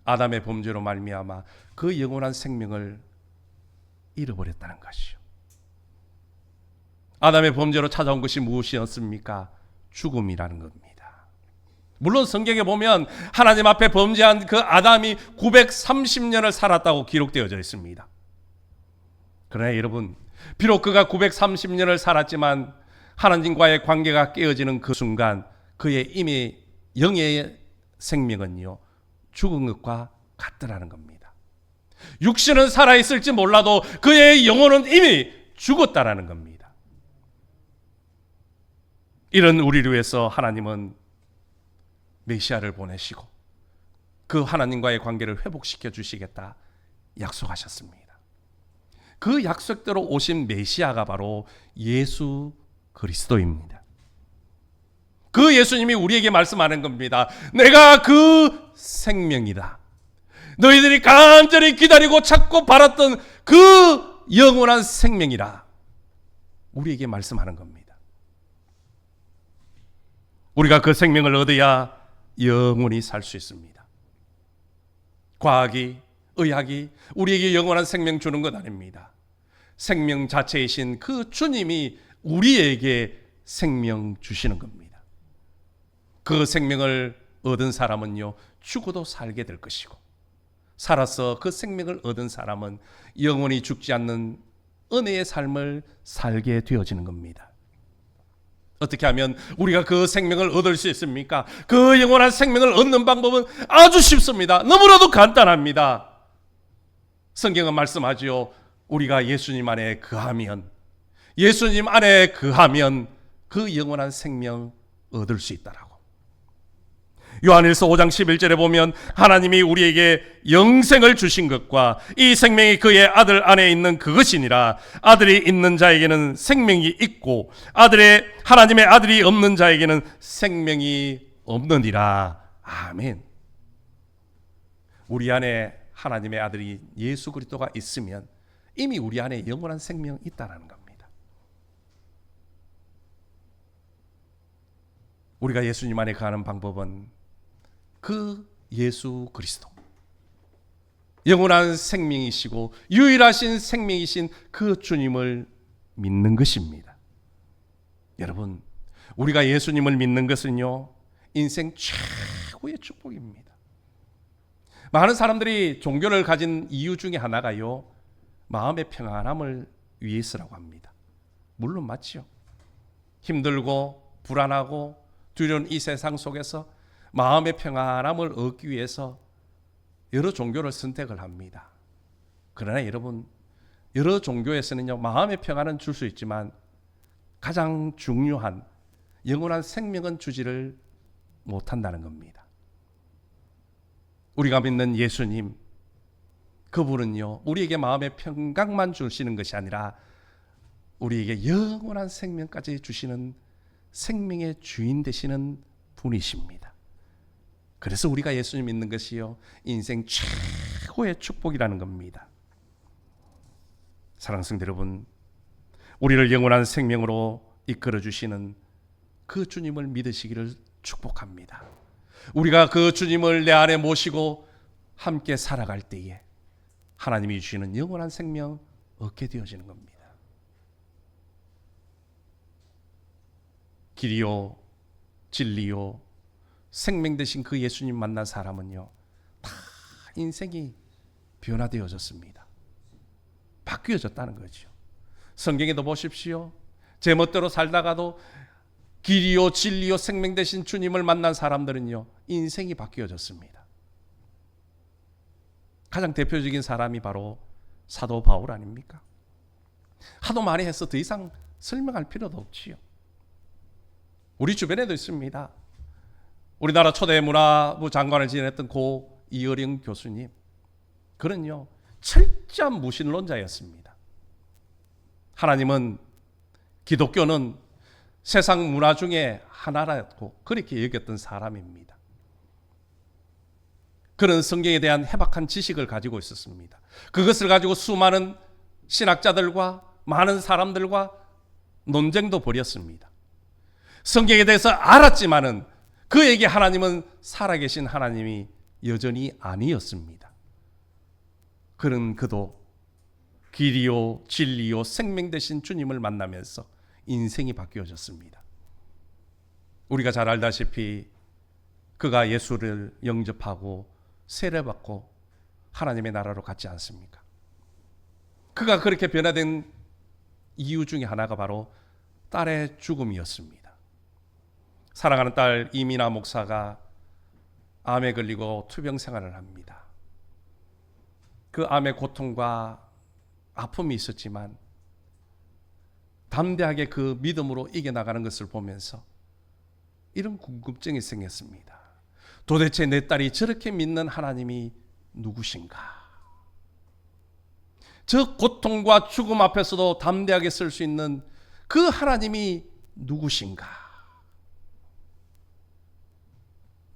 아담의 범죄로 말미암아 그 영원한 생명을 잃어버렸다는 것이요. 아담의 범죄로 찾아온 것이 무엇이었습니까? 죽음이라는 겁니다. 물론 성경에 보면 하나님 앞에 범죄한 그 아담이 930년을 살았다고 기록되어져 있습니다. 그러나 여러분, 비록 그가 930년을 살았지만 하나님과의 관계가 깨어지는 그 순간 그의 이미 영의 생명은요 죽은 것과 같더라는 겁니다. 육신은 살아있을지 몰라도 그의 영혼은 이미 죽었다라는 겁니다. 이런 우리를 위해서 하나님은 메시아를 보내시고 그 하나님과의 관계를 회복시켜 주시겠다 약속하셨습니다. 그 약속대로 오신 메시아가 바로 예수 그리스도입니다. 그 예수님이 우리에게 말씀하는 겁니다. 내가 그 생명이다. 너희들이 간절히 기다리고 찾고 바랐던 그 영원한 생명이라 우리에게 말씀하는 겁니다. 우리가 그 생명을 얻어야 영원히 살 수 있습니다. 과학이, 의학이 우리에게 영원한 생명 주는 것 아닙니다. 생명 자체이신 그 주님이 우리에게 생명 주시는 겁니다. 그 생명을 얻은 사람은요 죽어도 살게 될 것이고, 살아서 그 생명을 얻은 사람은 영원히 죽지 않는 은혜의 삶을 살게 되어지는 겁니다. 어떻게 하면 우리가 그 생명을 얻을 수 있습니까? 그 영원한 생명을 얻는 방법은 아주 쉽습니다. 너무나도 간단합니다. 성경은 말씀하지요. 우리가 예수님 안에 거하면, 예수님 안에 거하면 그 영원한 생명 얻을 수 있다라고. 요한일서 5장 11절에 보면 하나님이 우리에게 영생을 주신 것과 이 생명이 그의 아들 안에 있는 그것이니라. 아들이 있는 자에게는 생명이 있고 하나님의 아들이 없는 자에게는 생명이 없느니라. 아멘. 우리 안에 하나님의 아들이 예수 그리스도가 있으면 이미 우리 안에 영원한 생명이 있다는 겁니다. 우리가 예수님 안에 가는 방법은 그 예수 그리스도, 영원한 생명이시고 유일하신 생명이신 그 주님을 믿는 것입니다. 여러분, 우리가 예수님을 믿는 것은요 인생 최고의 축복입니다. 많은 사람들이 종교를 가진 이유 중에 하나가요 마음의 평안함을 위해서라고 합니다. 물론 맞죠. 힘들고 불안하고 두려운 이 세상 속에서 마음의 평안함을 얻기 위해서 여러 종교를 선택을 합니다. 그러나 여러분, 여러 종교에서는요 마음의 평안은 줄 수 있지만 가장 중요한 영원한 생명은 주지를 못한다는 겁니다. 우리가 믿는 예수님, 그분은요 우리에게 마음의 평강만 주시는 것이 아니라 우리에게 영원한 생명까지 주시는 생명의 주인 되시는 분이십니다. 그래서 우리가 예수님 믿는 것이요 인생 최고의 축복이라는 겁니다. 사랑하는 성도 여러분, 우리를 영원한 생명으로 이끌어 주시는 그 주님을 믿으시기를 축복합니다. 우리가 그 주님을 내 안에 모시고 함께 살아갈 때에 하나님이 주시는 영원한 생명 얻게 되어지는 겁니다. 길이요 진리요 생명 되신 그 예수님 만난 사람은요 다 인생이 변화되어졌습니다. 바뀌어졌다는 거죠. 성경에도 보십시오. 제 멋대로 살다가도 길이요 진리요 생명 되신 주님을 만난 사람들은요 인생이 바뀌어졌습니다. 가장 대표적인 사람이 바로 사도 바울 아닙니까? 하도 많이 해서 더 이상 설명할 필요도 없지요. 우리 주변에도 있습니다. 우리나라 초대 문화부 장관을 지냈던 고 이어령 교수님, 그는요 철저한 무신론자였습니다. 하나님은, 기독교는 세상 문화 중에 하나라고 그렇게 여겼던 사람입니다. 그는 성경에 대한 해박한 지식을 가지고 있었습니다. 그것을 가지고 수많은 신학자들과 많은 사람들과 논쟁도 벌였습니다. 성경에 대해서 알았지만은 그에게 하나님은 살아계신 하나님이 여전히 아니었습니다. 그도 길이요 진리요 생명 되신 주님을 만나면서 인생이 바뀌어졌습니다. 우리가 잘 알다시피 그가 예수를 영접하고 세례받고 하나님의 나라로 갔지 않습니까? 그가 그렇게 변화된 이유 중에 하나가 바로 딸의 죽음이었습니다. 사랑하는 딸 이민아 목사가 암에 걸리고 투병 생활을 합니다. 그 암의 고통과 아픔이 있었지만 담대하게 그 믿음으로 이겨나가는 것을 보면서 이런 궁금증이 생겼습니다. 도대체 내 딸이 저렇게 믿는 하나님이 누구신가? 저 고통과 죽음 앞에서도 담대하게 설 수 있는 그 하나님이 누구신가?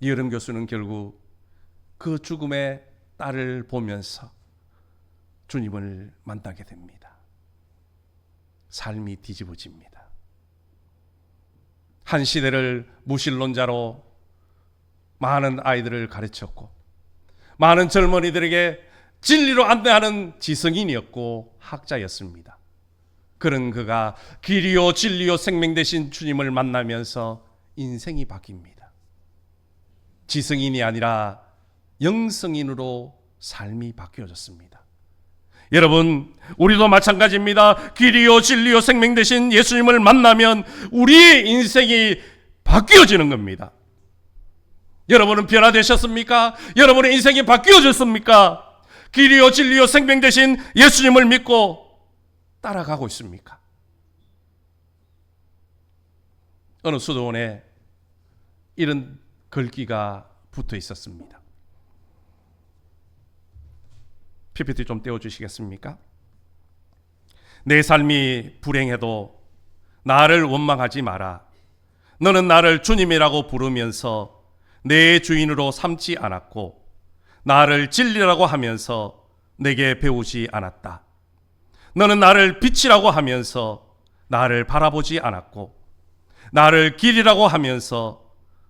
이여름 교수는 결국 그 죽음의 딸을 보면서 주님을 만나게 됩니다. 삶이 뒤집어집니다. 한 시대를 무신론자로 많은 아이들을 가르쳤고 많은 젊은이들에게 진리로 안내하는 지성인이었고 학자였습니다. 그런 그가 길이요 진리요 생명 되신 주님을 만나면서 인생이 바뀝니다. 지성인이 아니라 영성인으로 삶이 바뀌어졌습니다. 여러분, 우리도 마찬가지입니다. 길이요 진리요 생명 되신 예수님을 만나면 우리의 인생이 바뀌어지는 겁니다. 여러분은 변화되셨습니까? 여러분의 인생이 바뀌어졌습니까? 길이요 진리요 생명 되신 예수님을 믿고 따라가고 있습니까? 어느 수도원에 이런 글귀가 붙어 있었습니다. PPT 좀 떼어주시겠습니까? 내 삶이 불행해도 나를 원망하지 마라. 너는 나를 주님이라고 부르면서 내 주인으로 삼지 않았고 나를 진리라고 하면서 내게 배우지 않았다. 너는 나를 빛이라고 하면서 나를 바라보지 않았고 나를 길이라고 하면서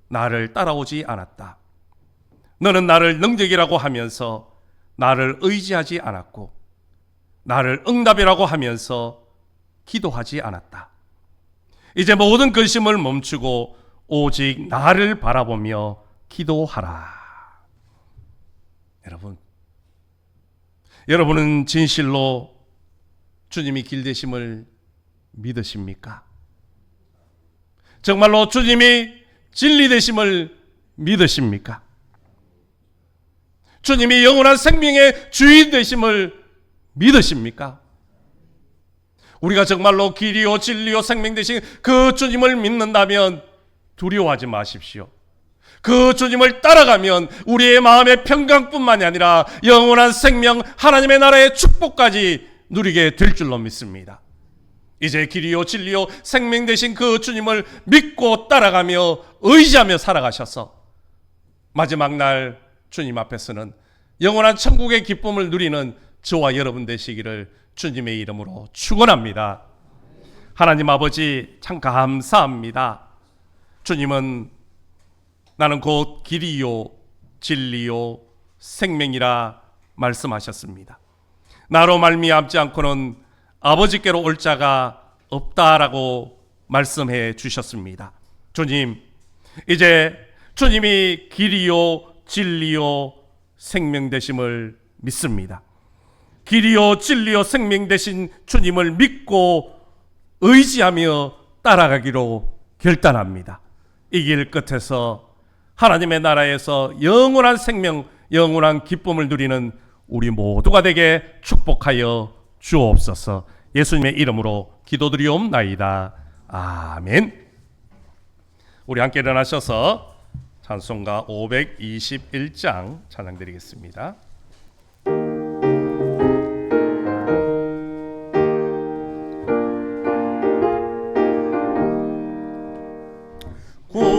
나를 따라오지 않았다. 너는 나를 능력이라고 하면서 나를 의지하지 않았고 나를 응답이라고 하면서 기도하지 않았다. 이제 모든 근심을 멈추고 오직 나를 바라보며 기도하라. 여러분은 진실로 주님이 길 되심을 믿으십니까? 정말로 주님이 진리 되심을 믿으십니까? 주님이 영원한 생명의 주인 되심을 믿으십니까? 우리가 정말로 길이요 진리요 생명 되신 그 주님을 믿는다면 두려워하지 마십시오. 그 주님을 따라가면 우리의 마음의 평강뿐만이 아니라 영원한 생명, 하나님의 나라의 축복까지 누리게 될 줄로 믿습니다. 이제 길이요 진리요 생명 되신 그 주님을 믿고 따라가며 의지하며 살아가셔서 마지막 날 주님 앞에서는 영원한 천국의 기쁨을 누리는 저와 여러분 되시기를 주님의 이름으로 축원합니다. 하나님 아버지, 참 감사합니다. 주님은 나는 곧 길이요 진리요 생명이라 말씀하셨습니다. 나로 말미암지 않고는 아버지께로 올 자가 없다라고 말씀해 주셨습니다. 주님, 이제 주님이 길이요 진리요 생명 되심을 믿습니다. 길이요 진리요 생명 되신 주님을 믿고 의지하며 따라가기로 결단합니다. 이 길 끝에서 하나님의 나라에서 영원한 생명, 영원한 기쁨을 누리는 우리 모두가 되게 축복하여 주옵소서. 예수님의 이름으로 기도드리옵나이다. 아멘. 우리 함께 일어나셔서 찬송가 521장 찬양드리겠습니다.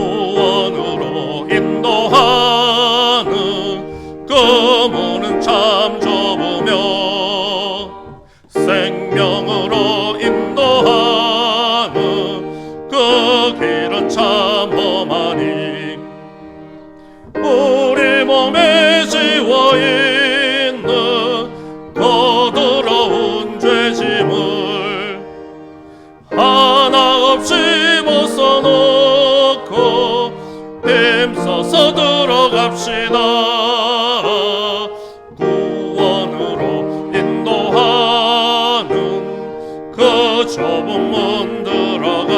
구원으로 인도하는 그문은 참 좁으며 생명으로 인도하는 그 길은 참 험하니 우리 몸에 지워있는 거더러운 죄짐을 하나 없이 벗어놓고 힘써서 들어갑시다. 구원으로 인도하는 그 좁은 문 들어가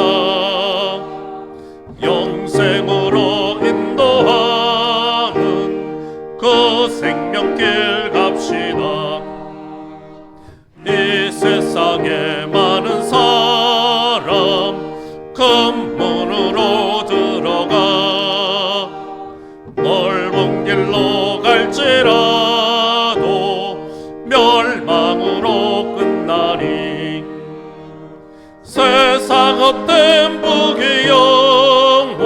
영생으로 인도하는 그 생명길 갑시다. 이 세상에 많은 사람 큰 문으로 들어가 넓은 길로 갈지라도 멸망으로 끝나니 세상 헛된 부귀영화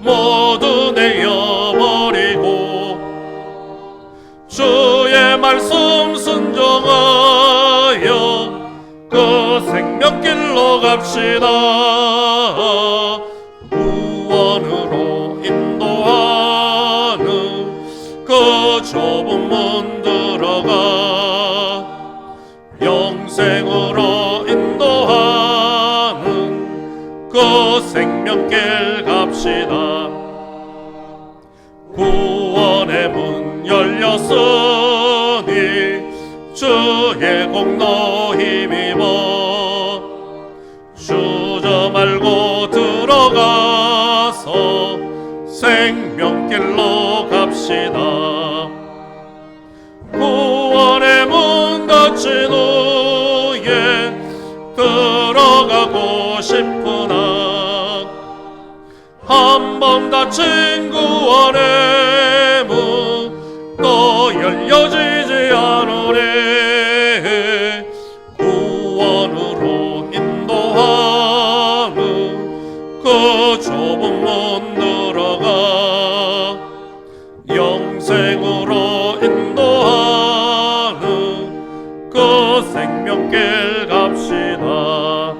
모두 내어버리고 주의 말씀 순종하여 그 생명길로 갑시다. 구원으로 인도하는 그 좁은 문 들어가 영생으로 인도하는 그 생명길 갑시다. 하셨으니 주의 공로 힘입어 주저 말고 들어가서 생명길로 갑시다. 구원의 문 닫힌 후에 들어가고 싶으나 한 번 닫힌 구원의 문 또 열려지지 않으리. 구원으로 인도하는 그 좁은 문 들어가 영생으로 인도하는 그 생명길 갑시다.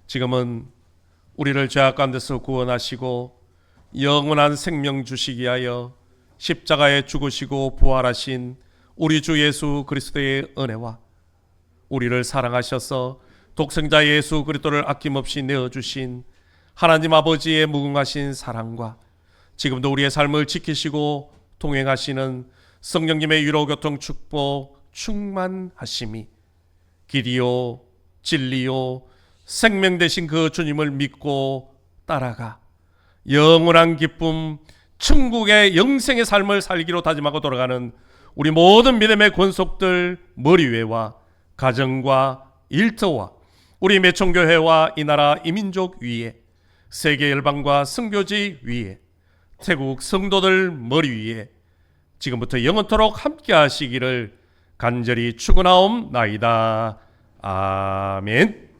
지금은 우리를 죄악 가운데서 구원하시고 영원한 생명 주시기 위하여 십자가에 죽으시고 부활하신 우리 주 예수 그리스도의 은혜와 우리를 사랑하셔서 독생자 예수 그리스도를 아낌없이 내어주신 하나님 아버지의 무궁하신 사랑과 지금도 우리의 삶을 지키시고 동행하시는 성령님의 위로교통 축복 충만하심이 길이요 진리요 생명 되신 그 주님을 믿고 따라가 영원한 기쁨 천국의 영생의 삶을 살기로 다짐하고 돌아가는 우리 모든 믿음의 권속들 머리 위에와 가정과 일터와 우리 매총교회와 이 나라 이민족 위에 세계 열방과 선교지 위에 태국 성도들 머리 위에 지금부터 영원토록 함께 하시기를 간절히 축원하옵나이다. 아멘.